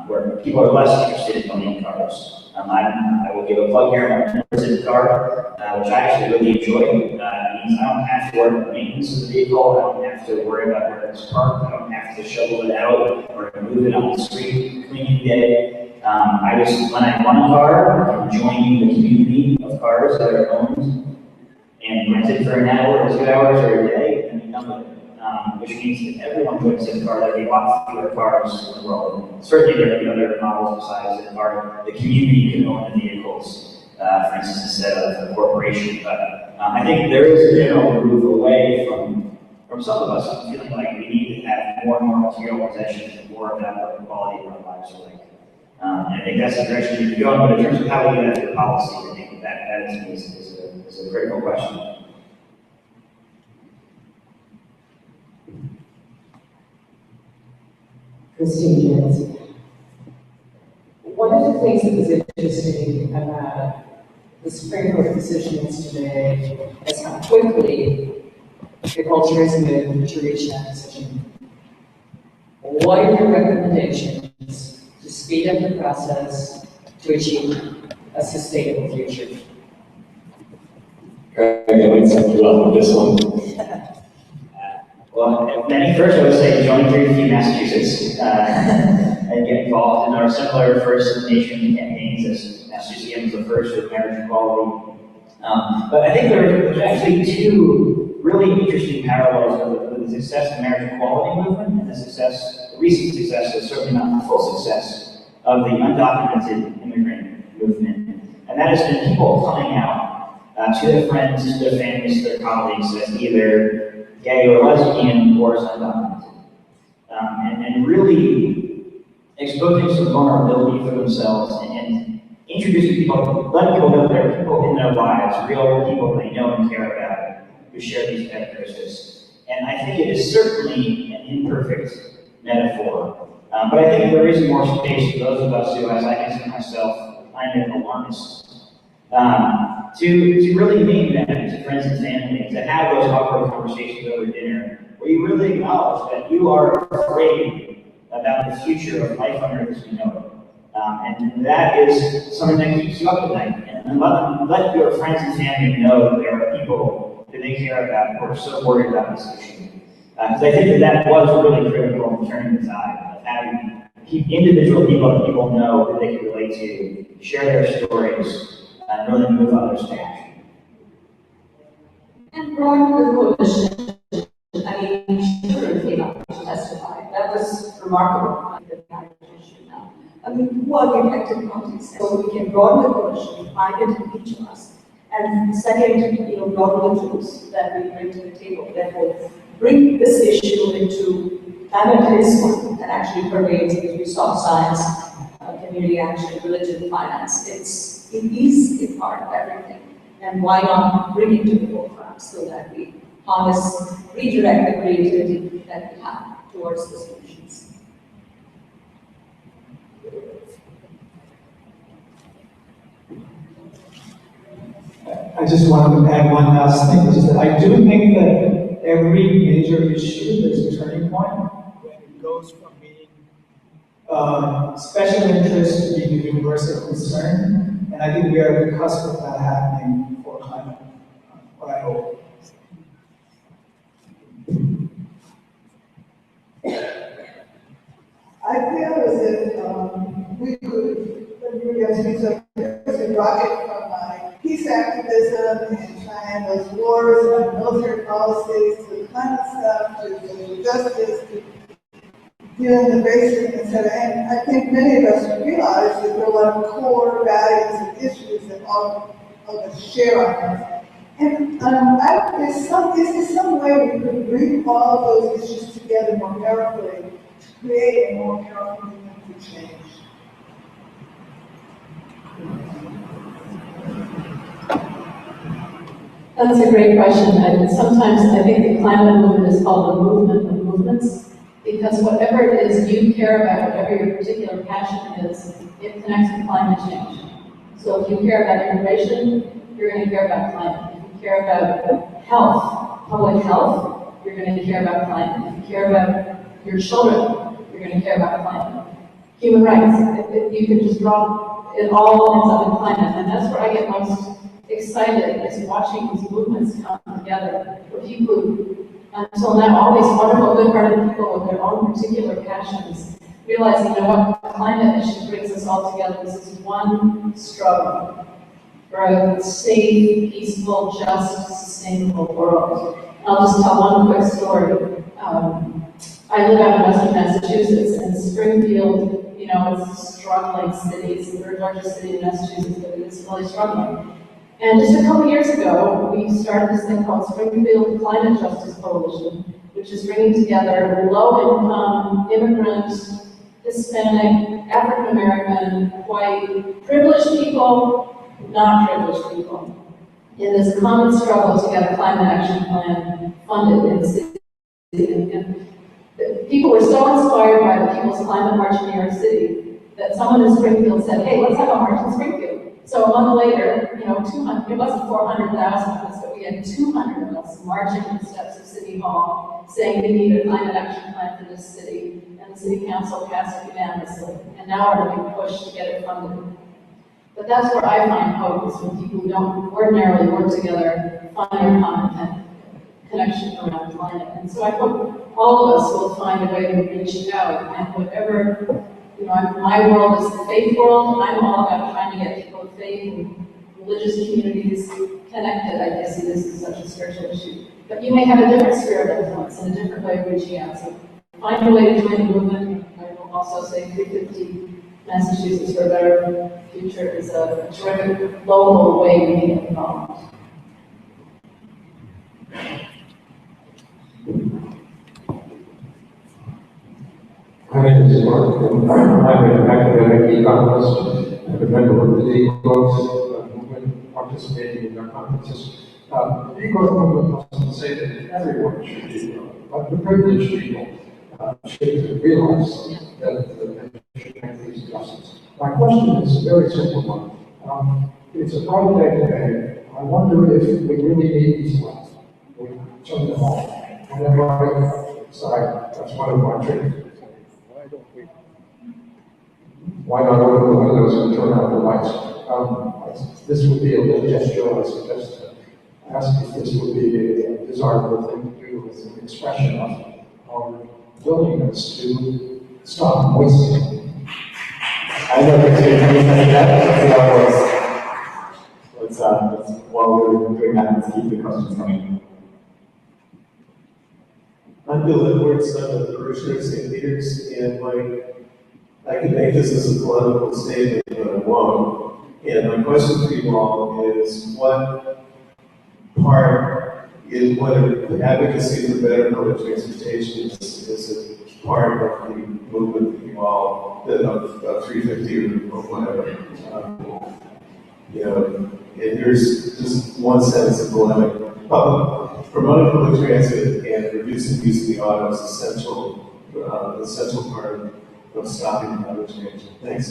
where people are less interested in owning cars. I will give a plug here. I'm a Civic car, which I actually really enjoy. It means I don't have to worry about maintenance of the vehicle. I don't have to worry about where it's parked. I don't have to shovel it out or move it on the street cleaning day. When I want a car, I can join the community of cars that are owned and rented for an hour or 2 hours or a day and become it. Which means that everyone who owns a car, there be lots of fewer cars in the world. Certainly there will be other models besides the community can own the vehicles, for instance, instead of a corporation. But I think there is a general move away from some of us feeling like we need to have more and more material possessions and more about what the quality of our lives are like. And I think that's the direction we need to go in, but in terms of how we do that through policy, I think that to me is a critical question. Christine Jones. One of the things that was interesting about the Supreme Court decisions today is how quickly the culture has moved to reach that decision. What are your recommendations to speed up the process to achieve a sustainable future? Craig, I like to you up with this one. Well, Benny, first I would say join 350 Massachusetts and get involved in our similar First Nation campaigns as Massachusetts was the first with marriage equality. But I think there's actually two really interesting parallels with the success of the marriage equality movement and the recent success, but certainly not the full success, of the undocumented immigrant movement. And that has been people coming out to their friends, to their families, to their colleagues as either gay or lesbian or as undocumented. And really exposing some vulnerability for themselves and introducing people, letting people know there are people in their lives, real people they know and care about, who share these characteristics. And I think it is certainly an imperfect metaphor. But I think there is more space for those of us who, as I consider myself, find it alarmist, to really name them to friends and family, to have those awkward conversations over dinner, where you really acknowledge that you are afraid about the future of life on earth as we know it. And that is something that keeps you up at night. And let your friends and family know that there are people that they care about who are so worried about this issue. Because I think that was really critical in turning the tide of having individual people that people know that they can relate to, share their stories, and really move others to action. And Ron, the coalition, I mean, sure came up to testify. That was remarkable. Now. I mean, who are the affected parties? So we can broaden the coalition, find it in each of us. And second, broaden the tools that we bring to the table that will bring this issue into climate is one that actually pervades, as we saw, science, community action, religion, finance. It is a part of everything. And why not bring it to the forefront so that we harness, redirect the creativity that we have towards the solutions. I just wanted to add one last thing, which is that I do think that every major issue is a turning point when it goes from being special interest to being a universal concern. And I think we are at the cusp of that happening for climate, what I hope. I feel as if we could, a rocket from my peace activism and trying those wars and military policies to the climate stuff, to social justice, to dealing with racism, etc. And I think many of us realize that there are a lot of core values and issues that all of us share on this. And is there some way we could bring all those issues together more powerfully to create a more powerful movement for change? That's a great question. And sometimes I think the climate movement is called a movement of movements, because whatever it is you care about, whatever your particular passion is, it connects with climate change. So if you care about immigration, you're going to care about climate. If you care about health, public health, you're going to care about climate. If you care about your children, you're going to care about climate. Human rights, you can just draw, it all ends up in climate. And that's where I get most excited, is watching these movements come together for people who, until now, all these wonderful, good-hearted people with their own particular passions, realizing, what, climate issue brings us all together. This is one struggle for a safe, peaceful, just, sustainable world. And I'll just tell one quick story. I live out in Western Massachusetts, and Springfield, it's a struggling city. It's the third largest city in Massachusetts, but it's really struggling. And just a couple years ago, we started this thing called Springfield Climate Justice Coalition, which is bringing together low-income, immigrant, Hispanic, African-American, white, privileged people, not privileged people, in this common struggle to get a climate action plan funded in the city. And people were so inspired by the People's Climate March in New York City that someone in Springfield said, hey, let's have a march in Springfield. So a month later, 200, it wasn't 400,000 of us, but we had 200 of us marching to the steps of City Hall saying we need a climate action plan for this city. And the City Council passed it unanimously. And now we're being pushed to get it funded. But that's where I find hope, is when people who don't ordinarily work together find their common connection around climate. And so I hope all of us will find a way to reach out, and whatever, my world is the faith world. I'm all about trying to get people of faith and religious communities connected. I see this as such a spiritual issue. But you may have a different sphere of influence and a different way of reaching out. So find a way to join the movement. I will also say 350 Massachusetts for a Better Future is a terrific local way we can get involved. Hi, name is Mark, and I'm an academic economist and a member of the degrowth movement participating in their conferences. The degrowth movement doesn't say that everyone should degrowth, but the privileged people should realize that they should make these adjustments. My question is a very simple one. It's a bright day today. I wonder if we really need these lights. We turn them off. Whenever I decide, that's one of my triggers. Why not open the windows and turn out the lights? This would be a little gesture. I suggest ask if this would be a desirable thing to do as an expression of our willingness to stop wasting. I know that you're that. Let's while we're doing that, let's keep the questions coming. I'm Bill Edwards, I'm a parishioner of St. Peter's, and I can make this as a political statement, but I won't. And my question for you all is, what part is the advocacy for better public transportation is a part of the movement that you all, of 350 or whatever. And here's just one sentence of polemic. Promoting public transit and reducing use of the auto is essential part of stopping climate change. Thanks.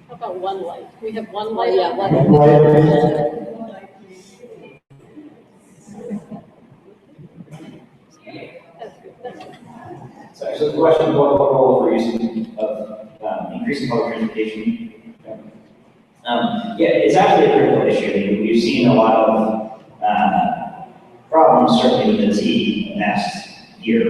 How about one light? We have one light. Yeah, one light. Sorry, so the question is what role for using of increasing public transportation? Yeah, it's actually a critical issue. We've seen a lot of problems, certainly with the T in the past year.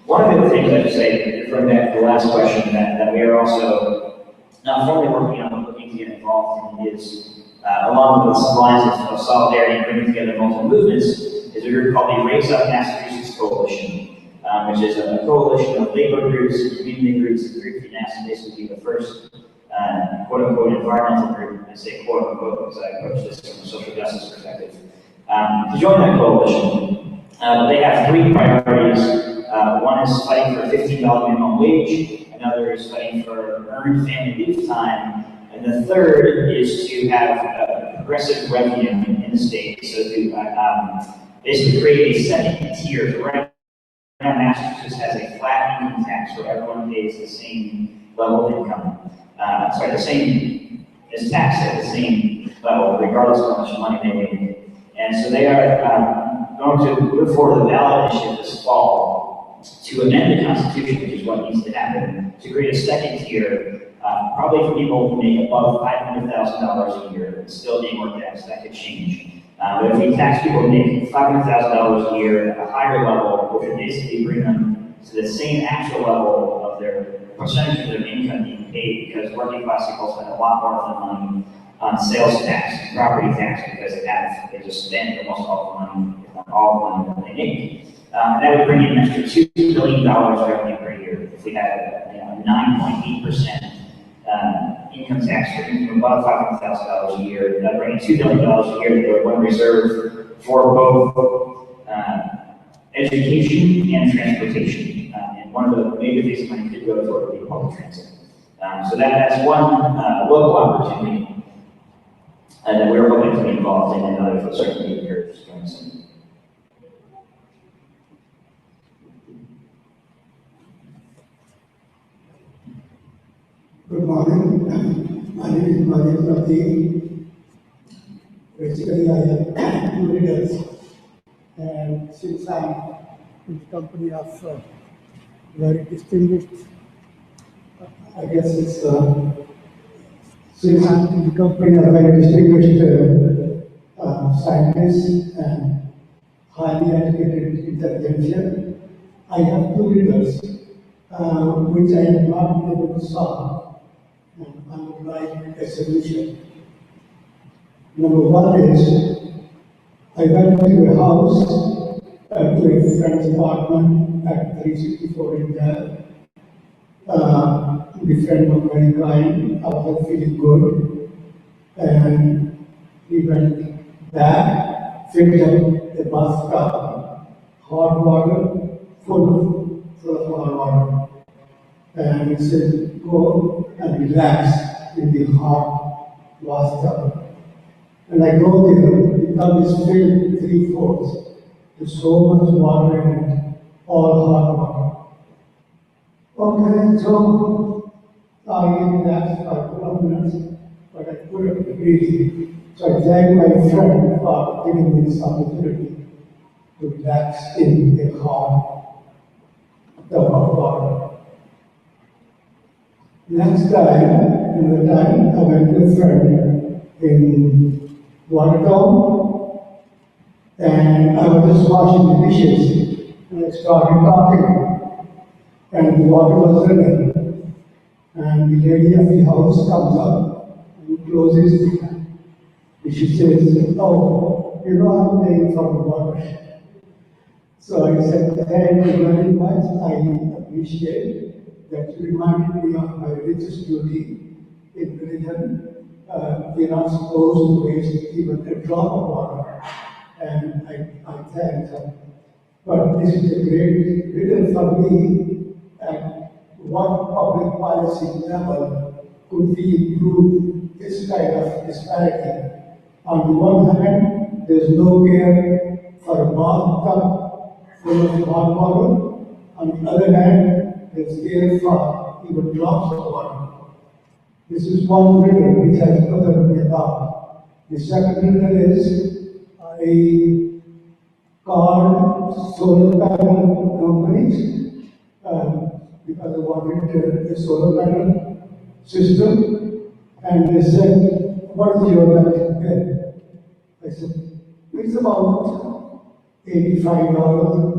One of the things I should say, referring back to the last question, that we are also not formally working on, looking to get involved in is, along with the lines of solidarity and bringing together multiple movements, is a group called the Raise Up Massachusetts Coalition, which is a coalition of labor groups, community groups, and groups in NASA, basically the first quote-unquote environmental group. I say quote-unquote because I approach this from a social justice perspective. To join that coalition, they have three priorities. One is fighting for a $15 minimum wage, another is fighting for earned family leave time, and the third is to have progressive revenue in the state, so to basically create a second tier. So right now, Massachusetts has a flat income tax where everyone pays the same level of income. The same is taxed at the same level, regardless of how much money they make. And so they are going to put forward a ballot initiative this fall to amend the Constitution, which is what needs to happen, to create a second tier, probably for people who make above $500,000 a year and still being work tax. That could change. But if we tax people who make $500,000 a year at a higher level, which would basically bring them to the same actual level of their percentage of their income being paid, because working class people spend a lot more of their money on sales tax and property tax because they just spend almost all the money, if not all the money that they make. That would bring in an extra $2 billion revenue per year if we had a 9.8% income tax for income above $500,000 a year. That would bring in $2 billion a year that they would want to reserve for both education and transportation. And one of the major things money could go toward would be public transit. So that's one local opportunity that we're hoping to be involved in, and others will certainly be encouraged to join us. Good morning. My name is Maria Pratik. Basically, I have two leaders, and since I'm in the company of very distinguished, I guess it's since I'm in the company of very distinguished scientists and highly educated intelligentsia, I have two leaders which I am not able to solve. I would like a solution. Number one is, I went to a house, to a friend's apartment at 364 in there. The friend was very kind, I was feeling good, and we went back, filled up the bathtub, hot water, full full of hot water. And he said, go and relax in the hot bathtub. And I go there, the tub is filled 3/4. There's so much water in it, all hot water. Okay, so I relaxed for a couple of minutes, but I couldn't really. So I thank my friend for giving me this opportunity to relax in a hot tub of water. Next time, another time, I went to a friend in Watertown, and I was just washing the dishes, and I started talking, and the water was running, and the lady of the house comes up and closes the tap. And she says, oh, you know I'm paying for the water. So I said, thank you very much, I appreciate that you reminded me of my religious duty in religion. We're not supposed to waste even a drop of water, and I thank her. But this is a great riddle for me, and what public policy level could we improve this kind of disparity? On the one hand, there's no care for a bathtub full of hot water. On the other hand, there's care for even drops of water. This is one riddle which has bothered me about. The second riddle is I called solar panel companies because I wanted a solar panel system, and they said, what is your electric bill? I said, it's about $85.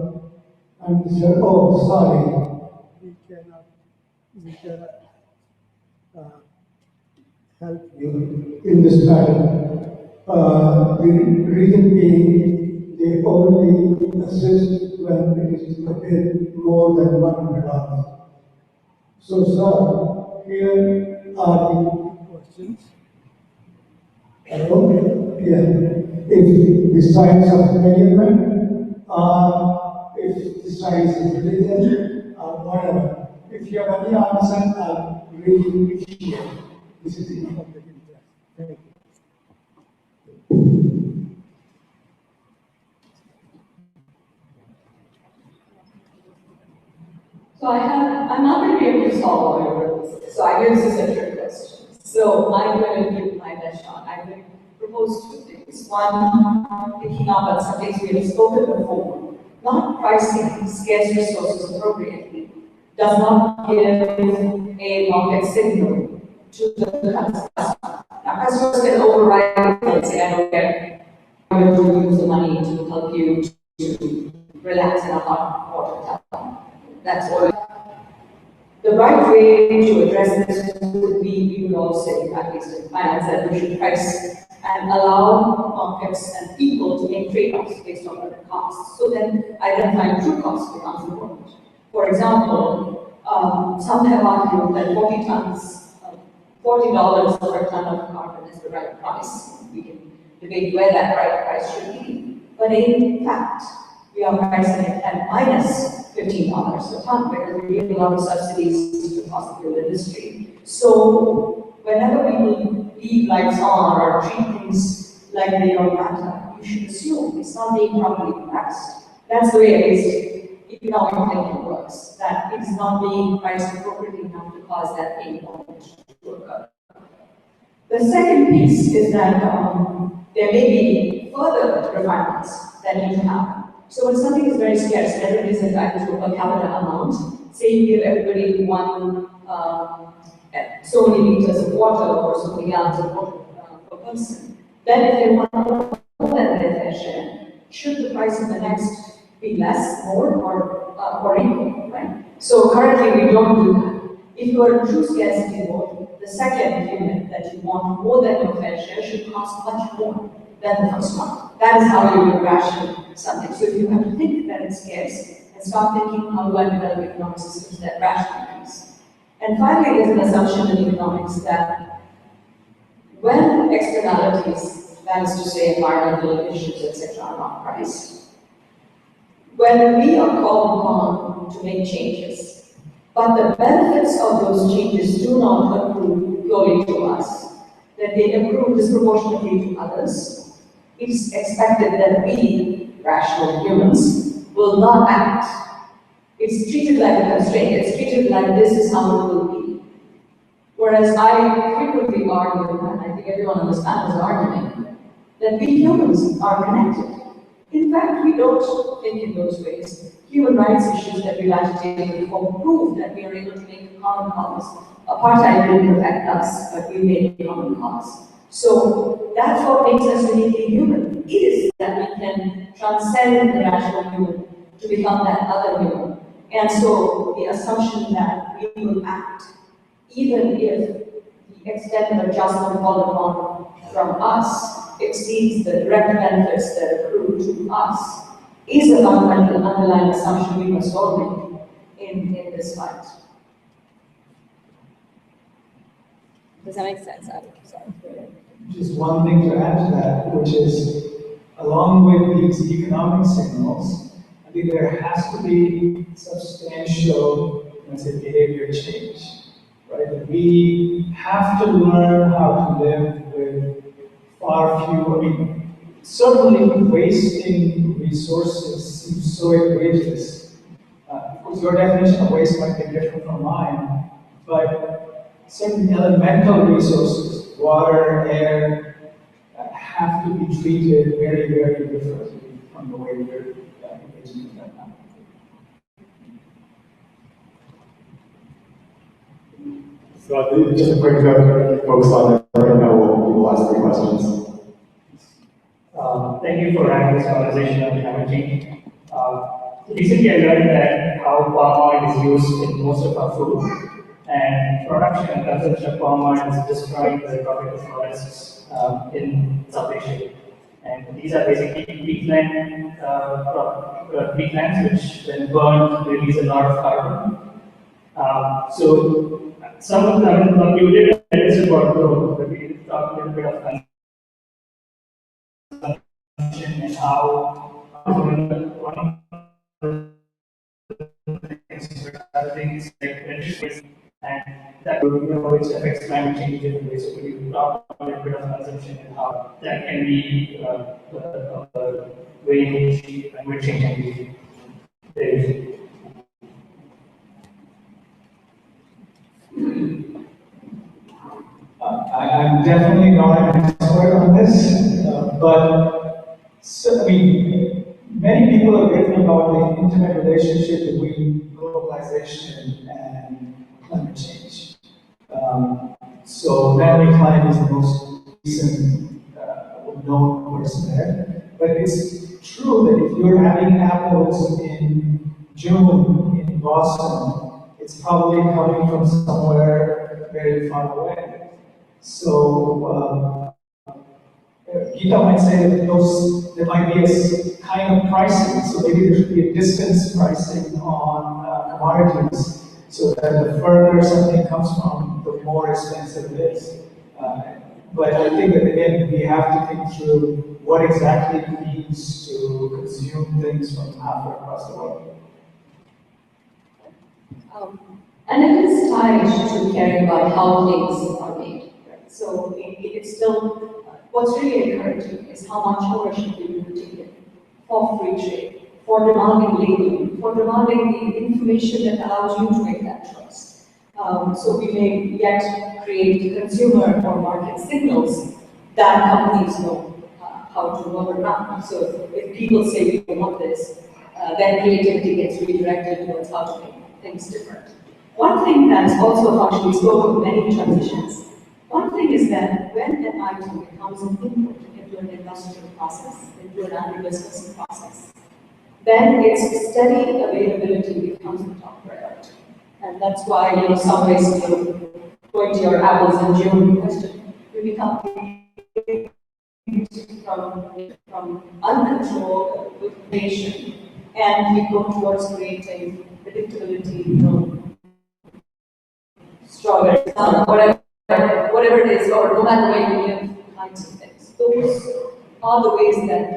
And they said, oh, sorry, we cannot help you in this matter. The reason being, they only assist when it is a bit more than $100. So, sir, here are the questions. Hello? Yeah. If the science of measurement, or if the science of religion, or whatever. If you have any answer, I'll really appreciate it. This is the public interest. Thank you. So I'm not going to be able to solve all your riddles. So I guess it's a trick question. So I'm going to give my best shot. I'm going to propose two things. One, picking up on some things we have spoken before. Not pricing scarce resources appropriately does not give a market signal to the customer. Now, customers can override and say, I don't care, I'm going to use the money to help you to relax in a hot water tub. That's all. The right way to address this would be, you would all say, at least in finance, that we should price and allow markets and people to make trade-offs based on their costs. So then identifying true costs becomes important. For example, some have argued that $40 per ton of carbon is the right price. We can debate where that right price should be. But in fact, we are pricing it at minus $15 a ton because we give a lot of subsidies to the fossil fuel industry. So whenever people leave lights on or treat things like they don't matter, you should assume it's not being properly priced. That's the way at least economic thinking works, that it is not being priced appropriately enough to cause that pain point to occur. The second piece is that there may be further refinements that need to happen. So when something is very scarce, whether it is in fact to a capital amount, say you give everybody so many liters of water or so many gallons of water per person, then if they want more than their fair share, should the price of the next be less, more, or equal, right? So currently we don't do that. If you are in true scarcity mode, the second unit that you want more than your fair share should cost much more than the first one. That is how you will ration something. So if you have to think that it's scarce, and start thinking how do I develop economic systems that rationalize. And finally, there's an assumption in economics that when externalities, that is to say environmental issues, etc., are not priced, when we are called upon to make changes, but the benefits of those changes do not accrue purely to us, that they accrue disproportionately to others, it is expected that we, rational humans, will not act. It's treated like a constraint. It's treated like this is how it will be. Whereas I frequently argue, and I think everyone understands the argument, that we humans are connected. In fact, we don't think in those ways. Human rights issues that we've agitated before prove that we are able to make common cause. Apartheid didn't affect us, but we made common cause. So that's what makes us uniquely human, is that we can transcend the rational human to become that other human. And so the assumption that we will act, even if the extent of adjustment called upon from us exceeds the direct benefits that accrue to us, is a fundamental underlying assumption we must all make in this fight. Does that make sense? I'm sorry. Just one thing to add to that, which is, along with these economic signals, I think there has to be substantial, let's say, behavior change, right? That we have to learn how to live with far fewer, certainly wasting resources seems so egregious. Of course, your definition of waste might be different from mine, but certain elemental resources, water, air, have to be treated very, very differently from the way we're engaging in that now. So just to bring folks on there, right now we'll ask 3 questions. Thank you for having this conversation on climate change. Recently I learned that how palm oil is used in most of our food, and production and consumption of palm oil is destroying the tropical forests in South Asia. And these are basically peatlands which when burned release a lot of carbon. So some of them, you did tell us about growth, but we did talk a little bit of consumption and how one of the things like electricity and that which affects climate change in different ways. So could you talk a little bit of consumption and how that can be the way in which climate change can be there? I'm definitely not an expert on this, but many people have written about the intimate relationship between globalization and climate change. So Melanie Klein is the most recent known person there. But it's true that if you're having apples in June in Boston, it's probably coming from somewhere very far away. So Gita might say that there might be a kind of pricing, so maybe there should be a distance pricing on commodities, so that the further something comes from, the more expensive it is. But I think that again, we have to think through what exactly it means to consume things from halfway across the world. And it is tied to caring about how things are made. Right? So it's still, what's really encouraging is how much ownership we will take for free trade, for demanding labeling, for demanding the information that allows you to make that choice. So we may yet create consumer or market signals that companies know how to work around. So if people say we don't want this, then creativity gets redirected towards how to make things different. One thing that's also functionally spoken of many transitions, one thing is that when an item becomes an input into an industrial process, into an agribusiness process, then its steady availability becomes the top priority. And that's why, some ways, going to your apples in June question, we become from uncontrolled information, and we go towards creating predictability, strawberries, whatever it is, or no matter where you live, kinds of things. Those are the ways that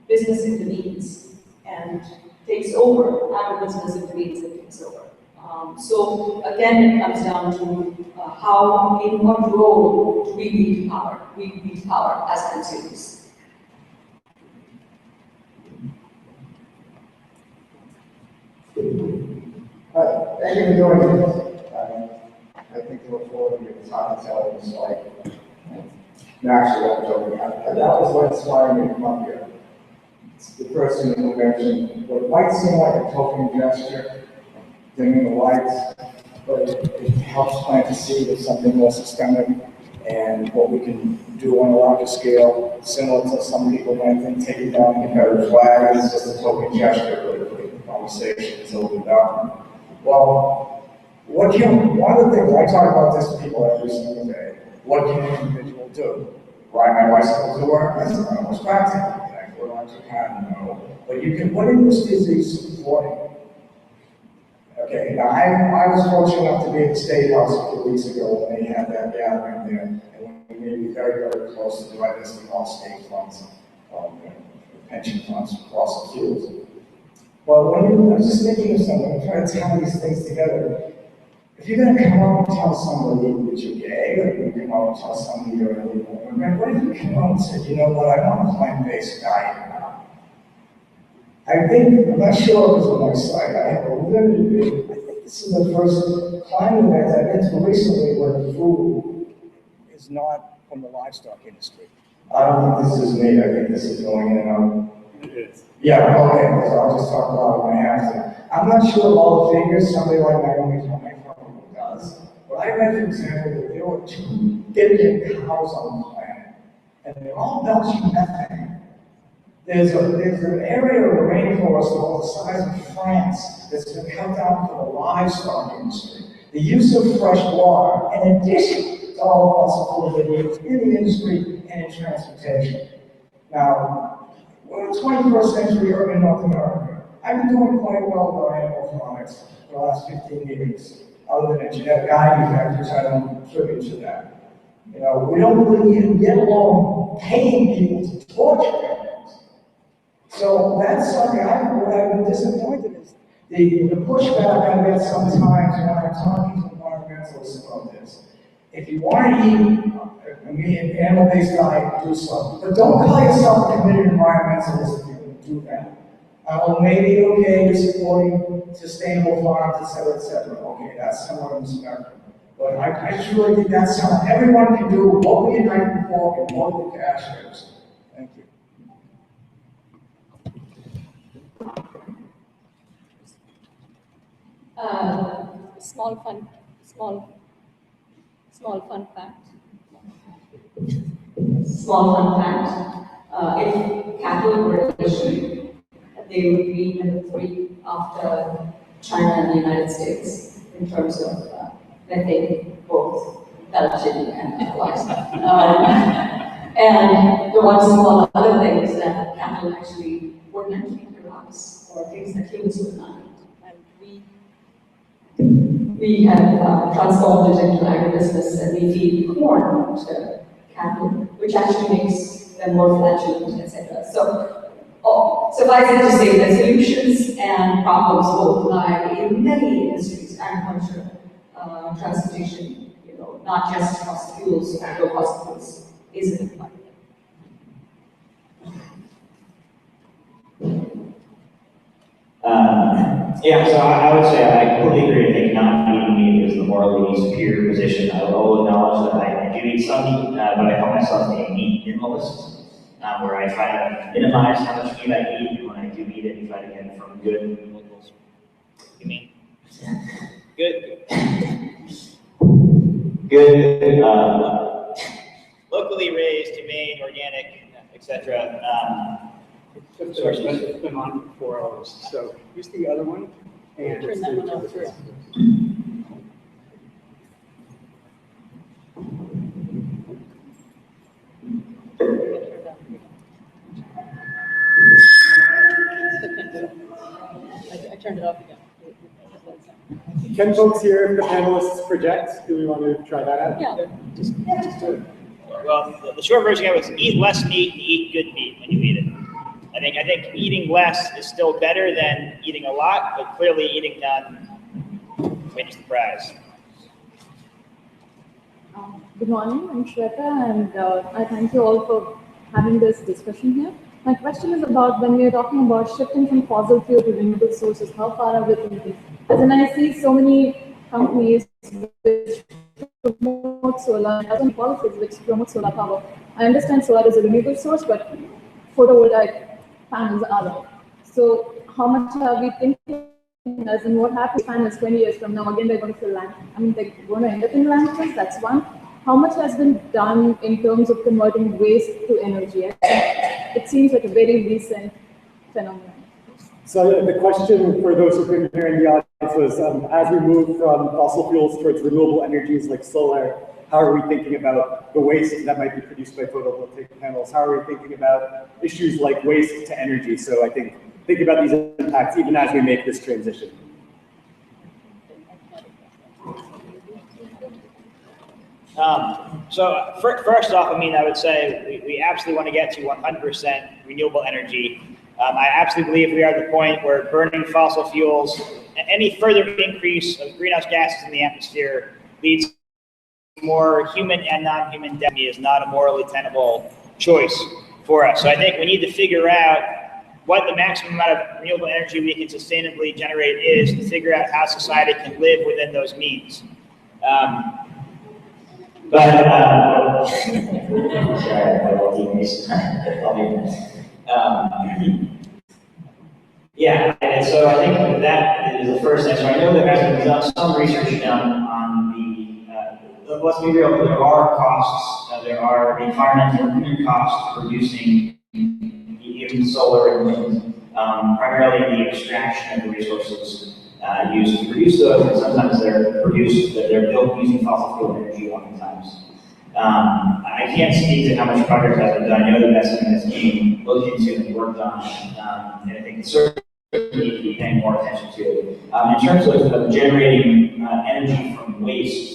business intervenes and takes over, agribusiness intervenes and takes over. So again, it comes down to how, in what role do we wield power? We wield power as consumers. Thank you for doing this. I think the report of your time telling us like, naturally, I'm joking. That was what inspired me to come up here. It's the person who mentioned what might seem like a token gesture, dimming the lights, but it helps plant the seed of something more systemic and what we can do on a larger scale, similar to some people might think taking down the Confederate flag is just a token gesture, but the conversation is opened up. Well, one of the things, I talk about this to people every single day, what can an individual do? Ride my bicycle to work? That's not almost practical. Can I go on to kind of no. But you can, what industries are you supporting? Okay, now I was fortunate enough to be at the State House a few weeks ago when they had that gathering there, and we made it very, very close to the right list of all state funds, pension funds across the fields. Well, I was just thinking of something, I'm trying to tie these things together. If you're going to come out and tell somebody that you're gay, or you're going to come out and tell somebody you're a woman, what if you come out and said, you know what, I want a plant-based diet now? I think, I'm not sure if it was on my site, I have a limited view. I think this is the first climate event I've been to recently where the food is not from the livestock industry. I don't think this is me, I think this is going in and out. It is. Yeah, okay, so I'll just talk about it when I have to. I'm not sure of all the figures, somebody like Naomi probably does, but I read, for example, that there were 2 billion cows on the planet, and they're all belching methane. There's an area of the rainforest about the size of France that's been cut down for the livestock industry. The use of fresh water, in addition to all the fossil fuels they use in the industry and in transportation. Now, we're in the 21st century urban North America. I've been doing quite well with our animal products for the last 15 years. Other than a genetic eye defect, which I don't contribute to that. You know, we don't really even get along paying people to torture animals. So that's something what I've been disappointed is the pushback I get sometimes when I'm talking to environmentalists about this. If you want to eat an animal-based diet, do something. But don't call yourself a committed environmentalist if you're going to do that. Maybe, okay, you're supporting sustainable farms, et cetera, okay, that's somewhat of a spectrum. But I truly think that's something everyone can do, what we united for, and what the cash is. Thank you. Small fun fact. Small fun fact, if cattle were an issue, they would be number 3 after China and the United States in terms of methane, both belching and otherwise. And the one small other thing is that cattle actually were meant to eat rocks or things that humans would not eat. And we have transformed it into agribusiness and we feed corn to cattle, which actually makes them more flatulent, etc. So, suffice it to say that solutions and problems both lie in many industries, agriculture, transportation, not just fossil fuels, low fossil fuels is an important. Yeah, so I would say I completely agree. I think not eating meat is the morally superior position. I will acknowledge that I do eat some meat, but I call myself a meat minimalist, where I try to minimize how much meat I eat, and when I do eat it, try to get it from good locals. You mean? Good, locally raised, humane, organic, etc. Sources. It's been on for 4 hours. So use the other one and turn that one off too. I turned it off again. Can folks hear if the panelists project? Do we want to try that out? Yeah. Just do it. Well, the short version of it was eat less meat and eat good meat when you eat it. I think eating less is still better than eating a lot, but clearly eating none wins the prize. Good morning, I'm Shweta, and I thank you all for having this discussion here. My question is about when we are talking about shifting from fossil fuel to renewable sources, how far are we thinking? As in, I see so many companies which promote solar, and policies which promote solar power. I understand solar is a renewable source, but photovoltaic panels are not. So how much are we thinking? As in, what happens if panels 20 years from now, again, they're going to fill land. I mean, they're going to end up in landfills, that's one. How much has been done in terms of converting waste to energy? It seems like a very recent phenomenon. So the question for those who've been here in the audience was, as we move from fossil fuels towards renewable energies like solar, how are we thinking about the waste that might be produced by photovoltaic panels? How are we thinking about issues like waste to energy? So I think about these impacts even as we make this transition. So first off, I would say we absolutely want to get to 100% renewable energy. I absolutely believe we are at the point where burning fossil fuels, any further increase of greenhouse gases in the atmosphere leads to more human and non-human death, is not a morally tenable choice for us. So I think we need to figure out what the maximum amount of renewable energy we can sustainably generate is, to figure out how society can live within those means. Yeah, and so I think that is the first thing. So I know there has been some research done on the, let's be real, there are costs, there are environmental and human costs for producing even solar and wind, primarily the extraction of the resources used to produce those, and sometimes they're built using fossil fuel energy oftentimes. I can't speak to how much progress has been done. I know that that's something that's being looked into and worked on, and I think certainly need to be paying more attention to it. In terms of generating energy from waste,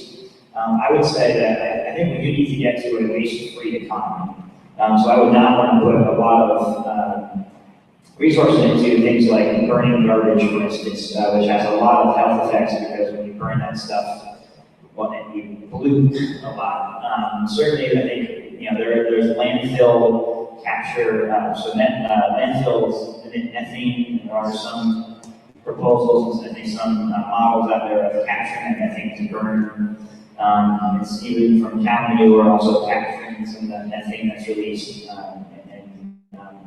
I would say that I think we do need to get to a waste-free economy. So I would not want to put a lot of resources into things like burning garbage, for instance, which has a lot of health effects, because when you burn that stuff, well, you pollute a lot. Certainly, I think there's landfill capture, so landfills emit methane. There are some proposals, I think some models out there of capturing that methane to burn. It's even from cow manure, also capturing some of the methane that's released.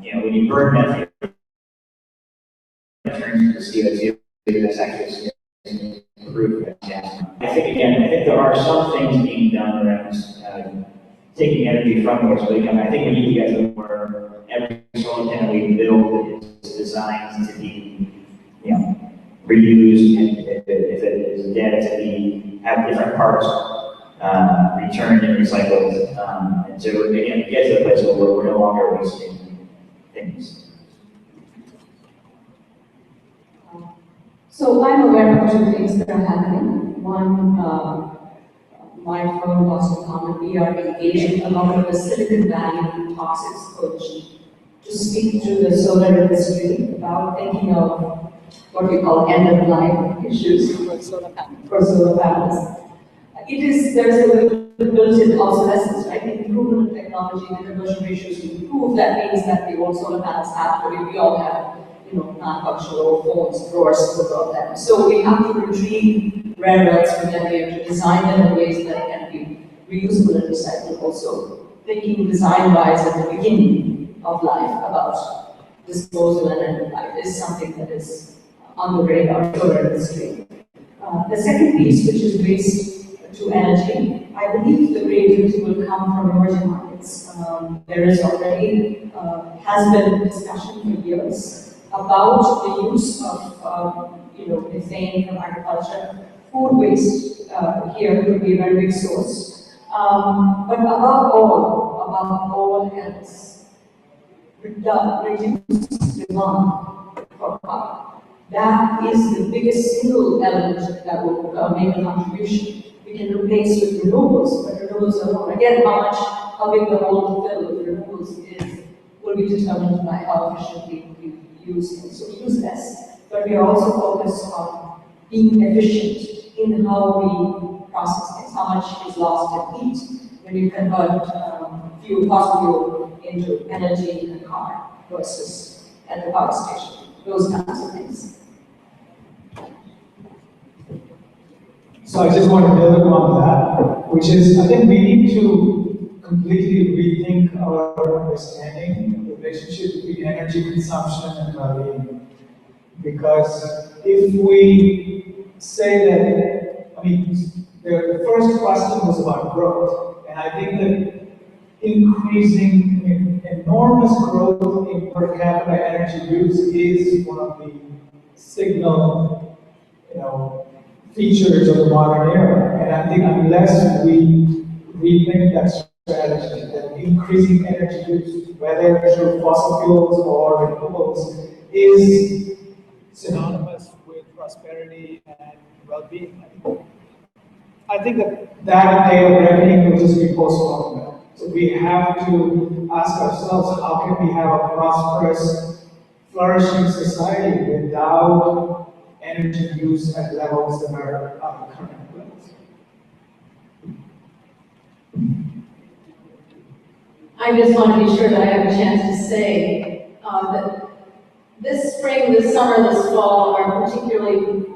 When you burn methane, it turns into CO2. That's actually improvement. I think there are some things being done around taking energy from waste, but I think we need to get to where every solar panel we build is designed to be, reused, and if it is dead, to have different parts returned and recycled, and so again get to the place where we're no longer wasting things. So I'm aware of two things that are happening. One, my firm, Boston Common, we are engaging along with the Silicon Valley Toxics Coalition to speak to the solar industry about thinking of what we call end-of-life issues for solar panels. There's a built-in obsolescence, right? The improvement of technology, the conversion ratios improve. That means that the old solar panels have, we all have, non-functional phones, drawers full of them. So we have to retrieve rare earths from them. We have to design them in ways that can be reusable and recycled. Also, thinking design-wise at the beginning of life about disposal and end-of-life is something that is on the radar of the solar industry. The second piece, which is waste to energy, I believe the creativity will come from emerging markets. There is already, has been discussion for years about the use of methane from agriculture. Food waste here could be a very big source. But above all else, reduce demand for power. That is the biggest single element that will make a contribution. We can replace with renewables, but renewables alone, again, how big the hole to fill with renewables is, will be determined by how efficiently we use less. But we are also focused on being efficient in how we process things, how much is lost in heat when you convert fossil fuel into energy in a car versus at the power station, those kinds of things. So I just want to build on that, which is, I think we need to completely rethink our understanding of the relationship between energy consumption and well-being. Because if we say that, I mean, the first question was about growth, and I think that increasing enormous growth in per capita energy use is one of the signal, features of the modern era. And I think unless we rethink that strategy, that increasing energy use, whether through fossil fuels or renewables, is synonymous with prosperity and well-being. I think that day of reckoning will just be postponed. So we have to ask ourselves, how can we have a prosperous, flourishing society without energy use at levels that are current levels? I just want to be sure that I have a chance to say that this spring, this summer, this fall are particularly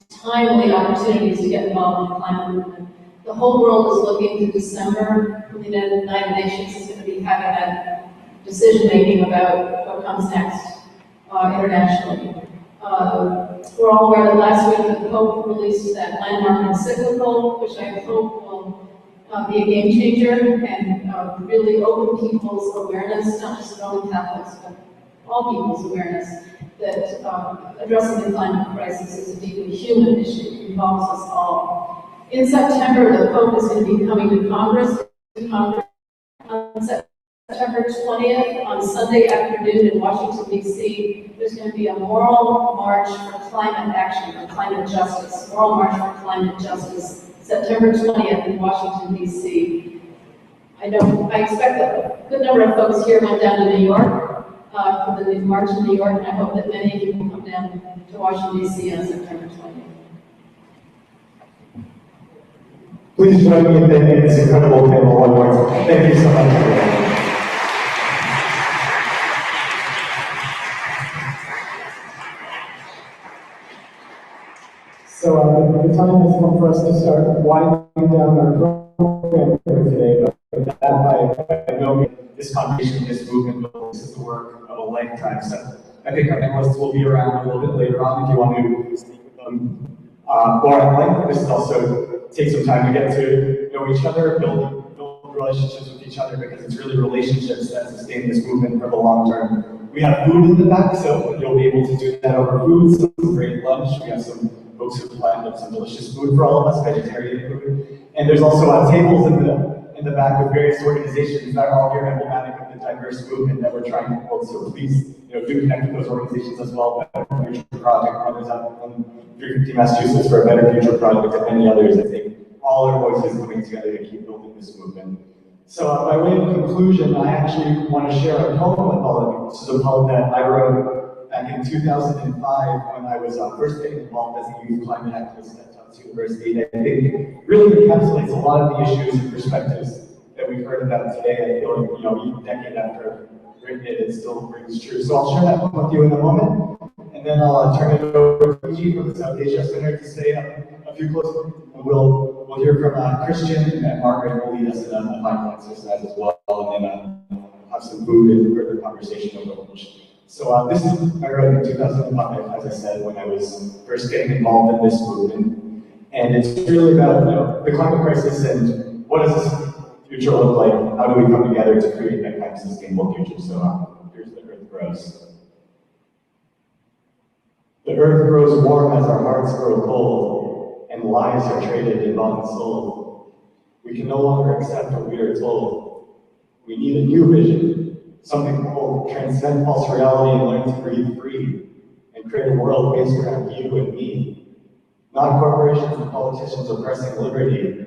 timely opportunities to get involved in the climate movement. The whole world is looking to December. The United Nations is going to be having that decision-making about what comes next internationally. We're all aware that last week the Pope released that landmark encyclical, which I hope will be a game changer and really open people's awareness, not just Roman Catholics, but all people's awareness that addressing the climate crisis is a deeply human issue. It involves us all. In September, the Pope is going to be coming to Congress on September 20th, on Sunday afternoon in Washington, D.C. There's going to be a moral march for climate action, for climate justice, moral march for climate justice, September 20th in Washington, D.C. I expect that a good number of folks here went down to New York for the march in New York, and I hope that many of you will come down to Washington, D.C. on September 20th. Please join me in thanking this incredible panel one more time. Thank you so much. So the time has come for us to start winding down our program for today. But that by no means, this conversation, this movement, this is the work of a lifetime. So I think our panelists will be around a little bit later on if you want to speak with them more at length. This is also take some time to get to know each other, build relationships with each other, because it's really relationships that sustain this movement for the long term. We have food in the back, so you'll be able to do that over food, some great lunch. We have some folks who planned up some delicious food for all of us, vegetarian food. And there's also tables in the back with various organizations that are all here emblematic of the diverse movement that we're trying to build. So please, do connect with those organizations as well. Better Future Project, others out on 350 Massachusetts for a Better Future Project, and many others. I think all our voices coming together to keep building this movement. So by way of conclusion, I actually want to share a poem with all of you. This is a poem that I wrote back in 2005 when I was first getting involved as a youth climate activist at Tufts University. And I think really encapsulates a lot of the issues and perspectives that we've heard about today. I feel like, even a decade after written it, it still rings true. So I'll share that poem with you in a moment, and then I'll turn it over to Fiji from the South Asia Center to say a few close. We'll hear from Christian and Margaret will lead us in a final exercise as well, and then have some food and further conversation over lunch. So this is I wrote in 2005, as I said, when I was first getting involved in this movement, and it's really about the climate crisis and what does this future look like? How do we come together to create that kind of sustainable future? So here's the Earth grows. The earth grows warm as our hearts grow cold, and lies are traded and bought and sold. We can no longer accept what we are told. We need a new vision, something that will transcend false reality and learn to breathe free, and create a world based around you and me. Not corporations and politicians oppressing liberty.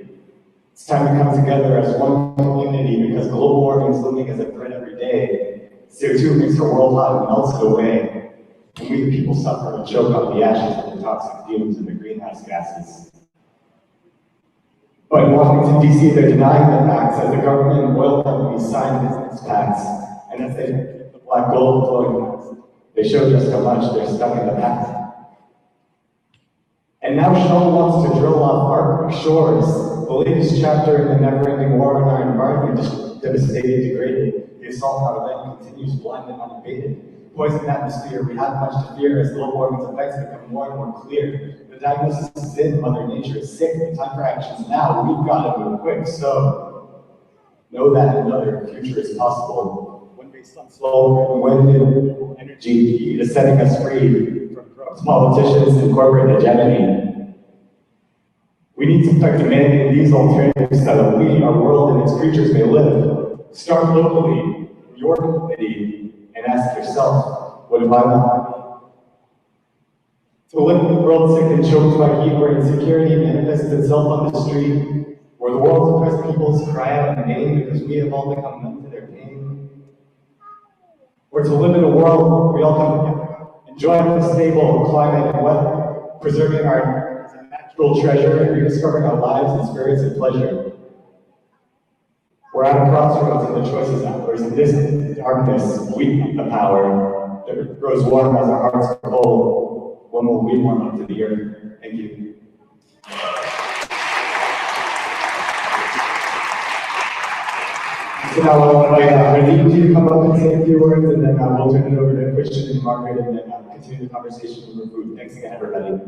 It's time to come together as one community, because global warming is looming as a threat every day, CO2 makes our world hot and melts it away, and we the people suffer and choke on the ashes of the toxic fumes and the greenhouse gases. But in Washington, D.C., they're denying the facts as the government and oil companies sign business pacts, and as they get the black gold flowing past, they show just how much they're stuck in the past. And now Shell wants to drill off Arctic shores, the latest chapter in the never-ending war on our environment is devastating, degraded. The assault on our land continues blind and unabated. Poisoned atmosphere, we have much to fear as global warming's effects become more and more clear. The diagnosis is in, Mother Nature is sick, the time for action is now, we've got to move quick, so know that another future is possible. When based on solar and wind and energy, it is setting us free from corrupt politicians and corporate hegemony. We need to start demanding these alternatives so that we, our world, and its creatures may live. Start locally, in your community, and ask yourself, what do I want? To live in a world sick and choked by heat where insecurity manifests itself on the street, where the world's oppressed peoples cry out in pain because we have all become numb to their pain. Or to live in a world where we all come together, enjoying the stable climate and weather, preserving our natural treasure and rediscovering our lives and spirits of pleasure. We're at a crossroads and the choice is ours. In this darkness, we have the power that grows warm as our hearts are cold. When will we warm up to the earth? Thank you. So now I'll invite Radeep to come up and say a few words, and then we'll turn it over to Christian and Margaret, and then continue the conversation with food. Thanks again, everybody.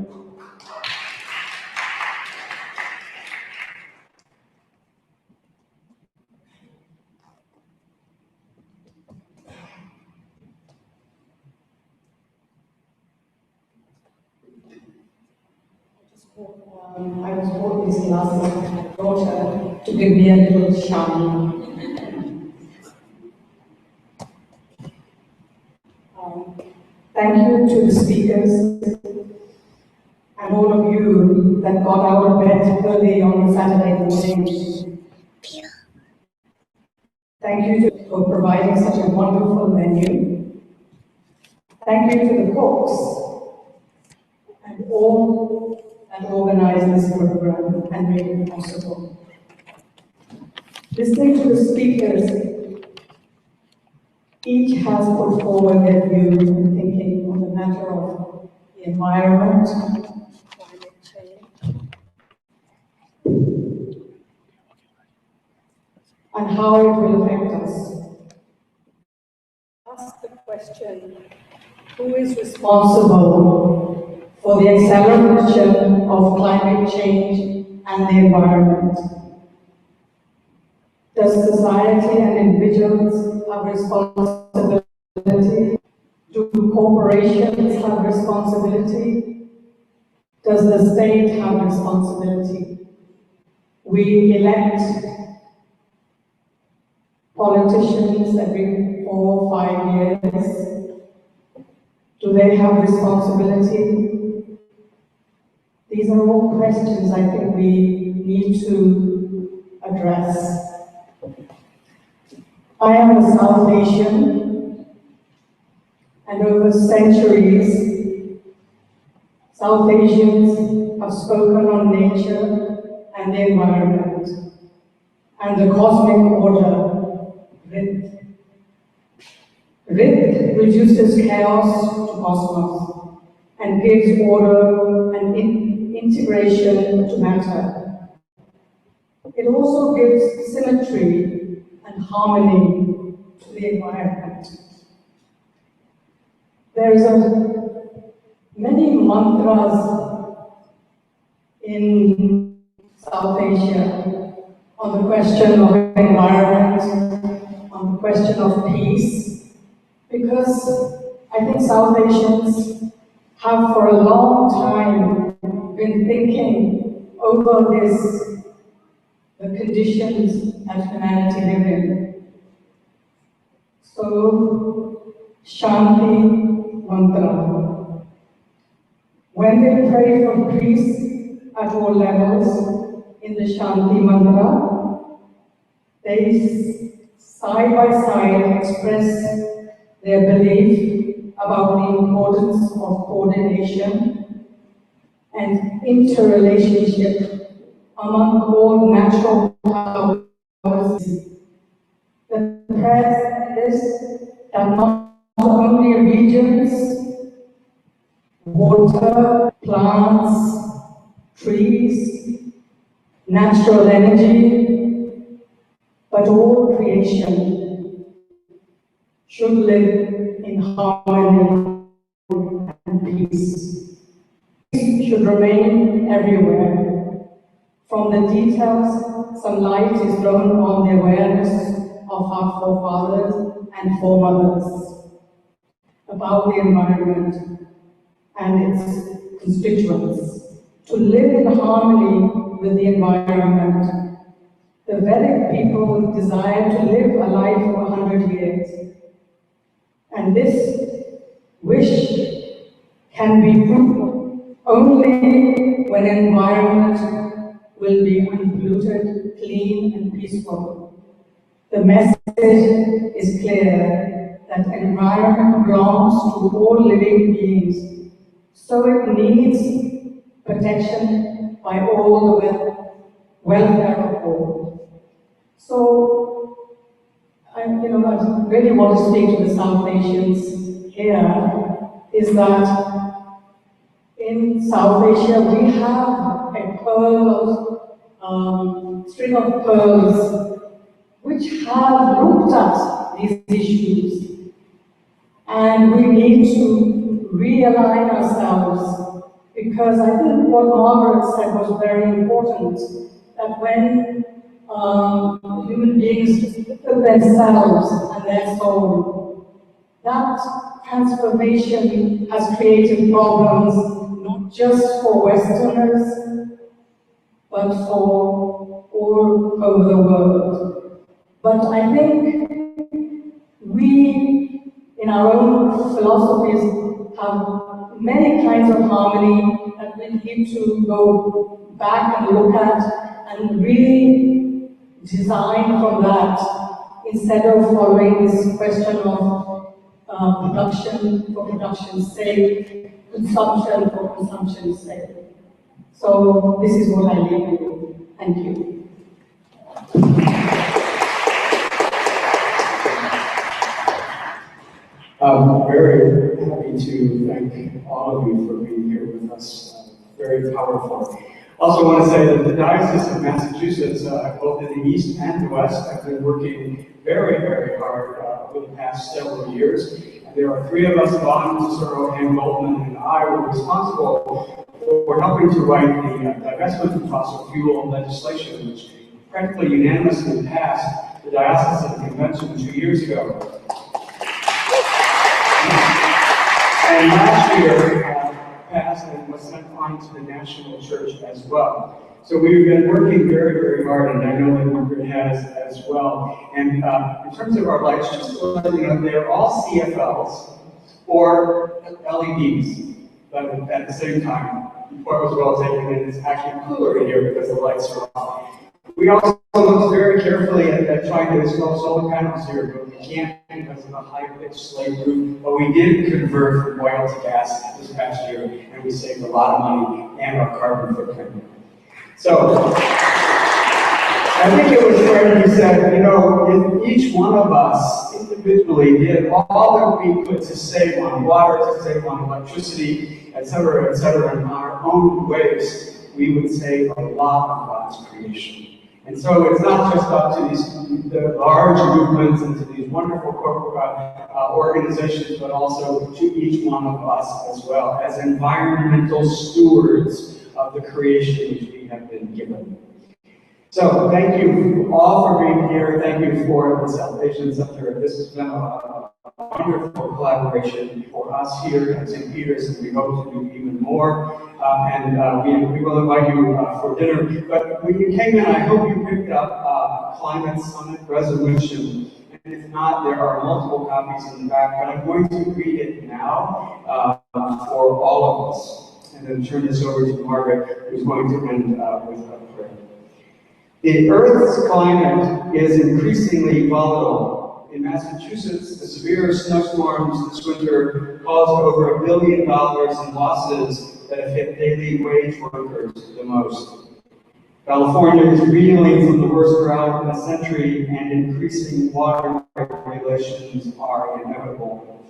I was bought these glasses by my daughter to give me a little shine. Thank you to the speakers and all of you that got out of bed early on Saturday morning. Thank you for providing such a wonderful menu. Thank you to the cooks and all that organized this program and made it possible. Listening to the speakers, each has put forward their views and thinking on the matter of the environment, climate change, and how it will affect us. Ask the question, who is responsible for the acceleration of climate change and the environment? Does society and individuals have responsibility? Do corporations have responsibility? Does the state have responsibility? We elect politicians every 4 or 5 years. Do they have responsibility? These are all questions I think we need to address. I am a South Asian, and over centuries, South Asians have spoken on nature and the environment and the cosmic order, Rit. Rit reduces chaos to cosmos and gives order and integration to matter. It also gives symmetry and harmony to the environment. There's many mantras in South Asia on the question of environment, on the question of peace, because I think South Asians have for a long time been thinking over the conditions that humanity live in. So, Shanti Mantra. When they pray for peace at all levels in the Shanti Mantra, they side by side express their belief about the importance of coordination and interrelationship among all natural powers. The prayer is that not only regions, water, plants, trees, natural energy, but all creation should live in harmony and peace. Peace should remain everywhere. From the details, some light is thrown on the awareness of our forefathers and foremothers about the environment and its constituents. To live in harmony with the environment. The Vedic people desire to live a life of 100 years. And this wish can be fruitful only when environment will be unpolluted, clean, and peaceful. The message is clear that environment belongs to all living beings, so it needs protection by all the welfare of all. So, I really want to speak to the South Asians here, is that in South Asia we have a string of pearls which have looked at these issues. And we need to realign ourselves, because I think what Margaret said was very important, that when human beings look at themselves and their soul, that transformation has created problems not just for Westerners, but for all over the world. But I think we, in our own philosophies, have many kinds of harmony that we need to go back and look at and really design from that, instead of following this question of production for production's sake, consumption for consumption's sake. So this is what I leave with. Thank you. I'm very happy to thank all of you for being here with us. Very powerful. Also want to say that the Diocese of Massachusetts, both in the East and the West, have been working very, very hard over the past several years. And there are three of us, Vaughn, Cicero, Ann Goldman, and I, were responsible for helping to write the divestment from fossil fuel legislation, which practically unanimously passed the Diocesan Convention 2 years ago. And last year passed and was sent on to the National Church as well. So we've been working very, very hard, and I know that Margaret has as well. And in terms of our lights, just to let you know, they're all CFLs or LEDs, but at the same time. Before it was well taken, and it's actually cooler in here because the lights are off. We also looked very carefully at trying to install solar panels here, but we can't because of the high-pitched slate roof. But we did convert from oil to gas this past year, and we saved a lot of money and our carbon footprint. So, I think it was fair to be said, if each one of us individually did all that we could to save on water, to save on electricity, et cetera, in our own ways, we would save a lot of God's creation. And so it's not just up to the large movements and to these wonderful corporate organizations, but also to each one of us as well, as environmental stewards of the creation which we have been given. So thank you all for being here. Thank you for the celebrations up here. This has been a wonderful collaboration for us here at St. Peter's, and we hope to do even more. We will invite you for dinner. But when you came in, I hope you picked up Climate Summit Resolution. And if not, there are multiple copies in the back, but I'm going to read it now for all of us. And then turn this over to Margaret, who's going to end with a prayer. The Earth's climate is increasingly volatile, in Massachusetts, the severe snowstorms this winter caused over $1 billion in losses that have hit daily wage workers the most. California is reeling from the worst drought in a century, and increasing water regulations are inevitable.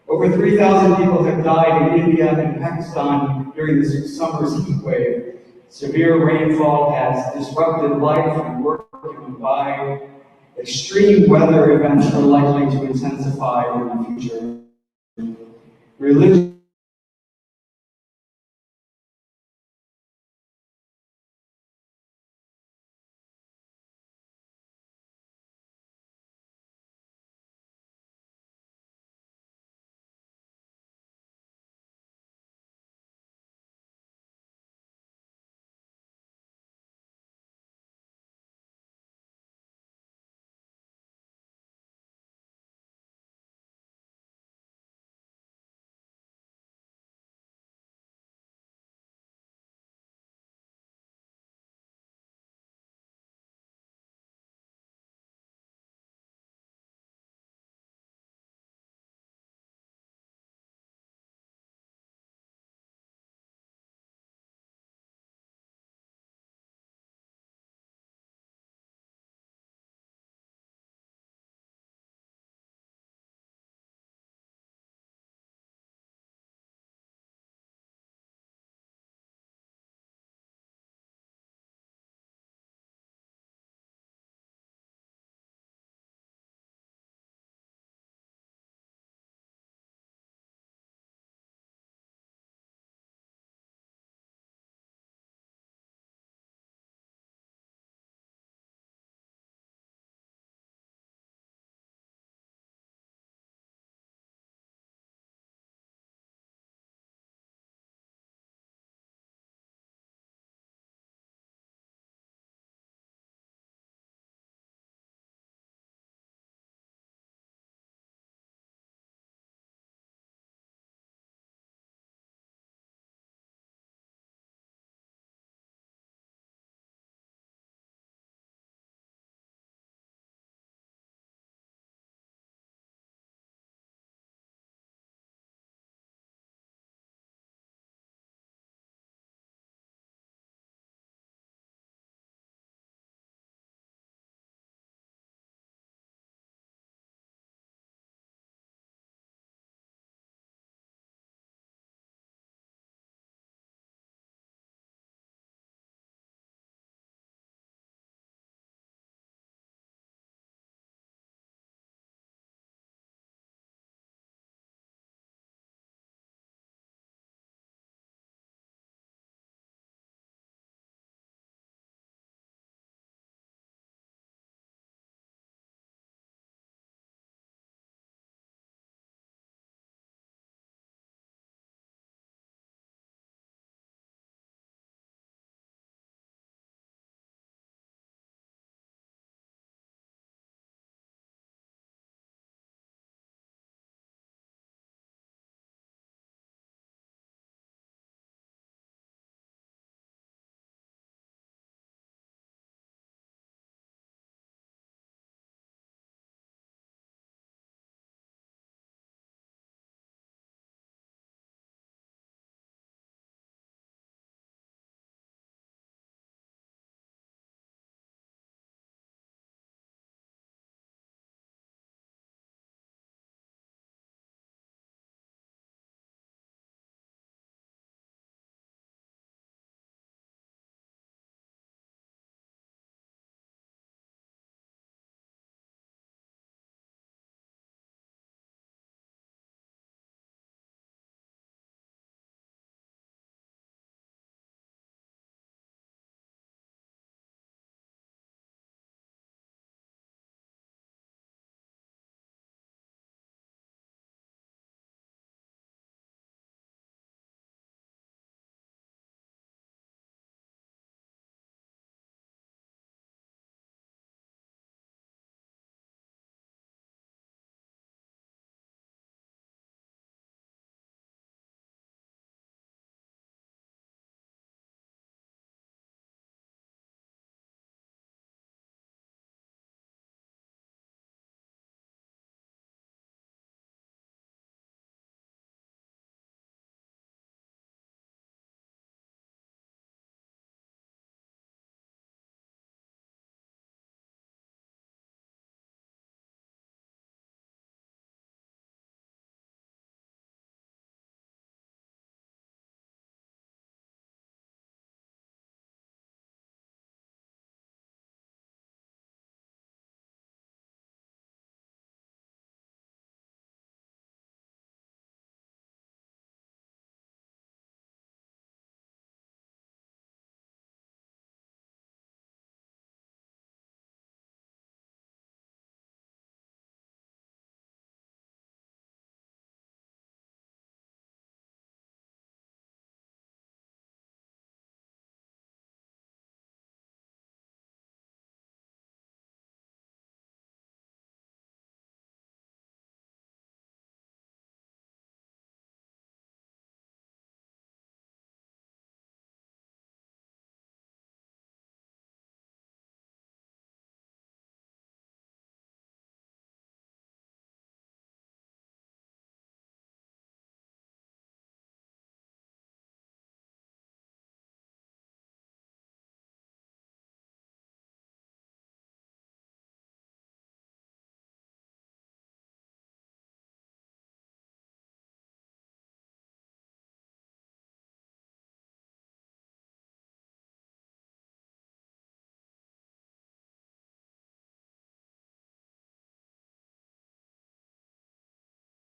Over 3,000 people have died in India and Pakistan during this summer's heat wave. Severe rainfall has disrupted life and work in Mumbai. Extreme weather events are likely to intensify in the future. Religion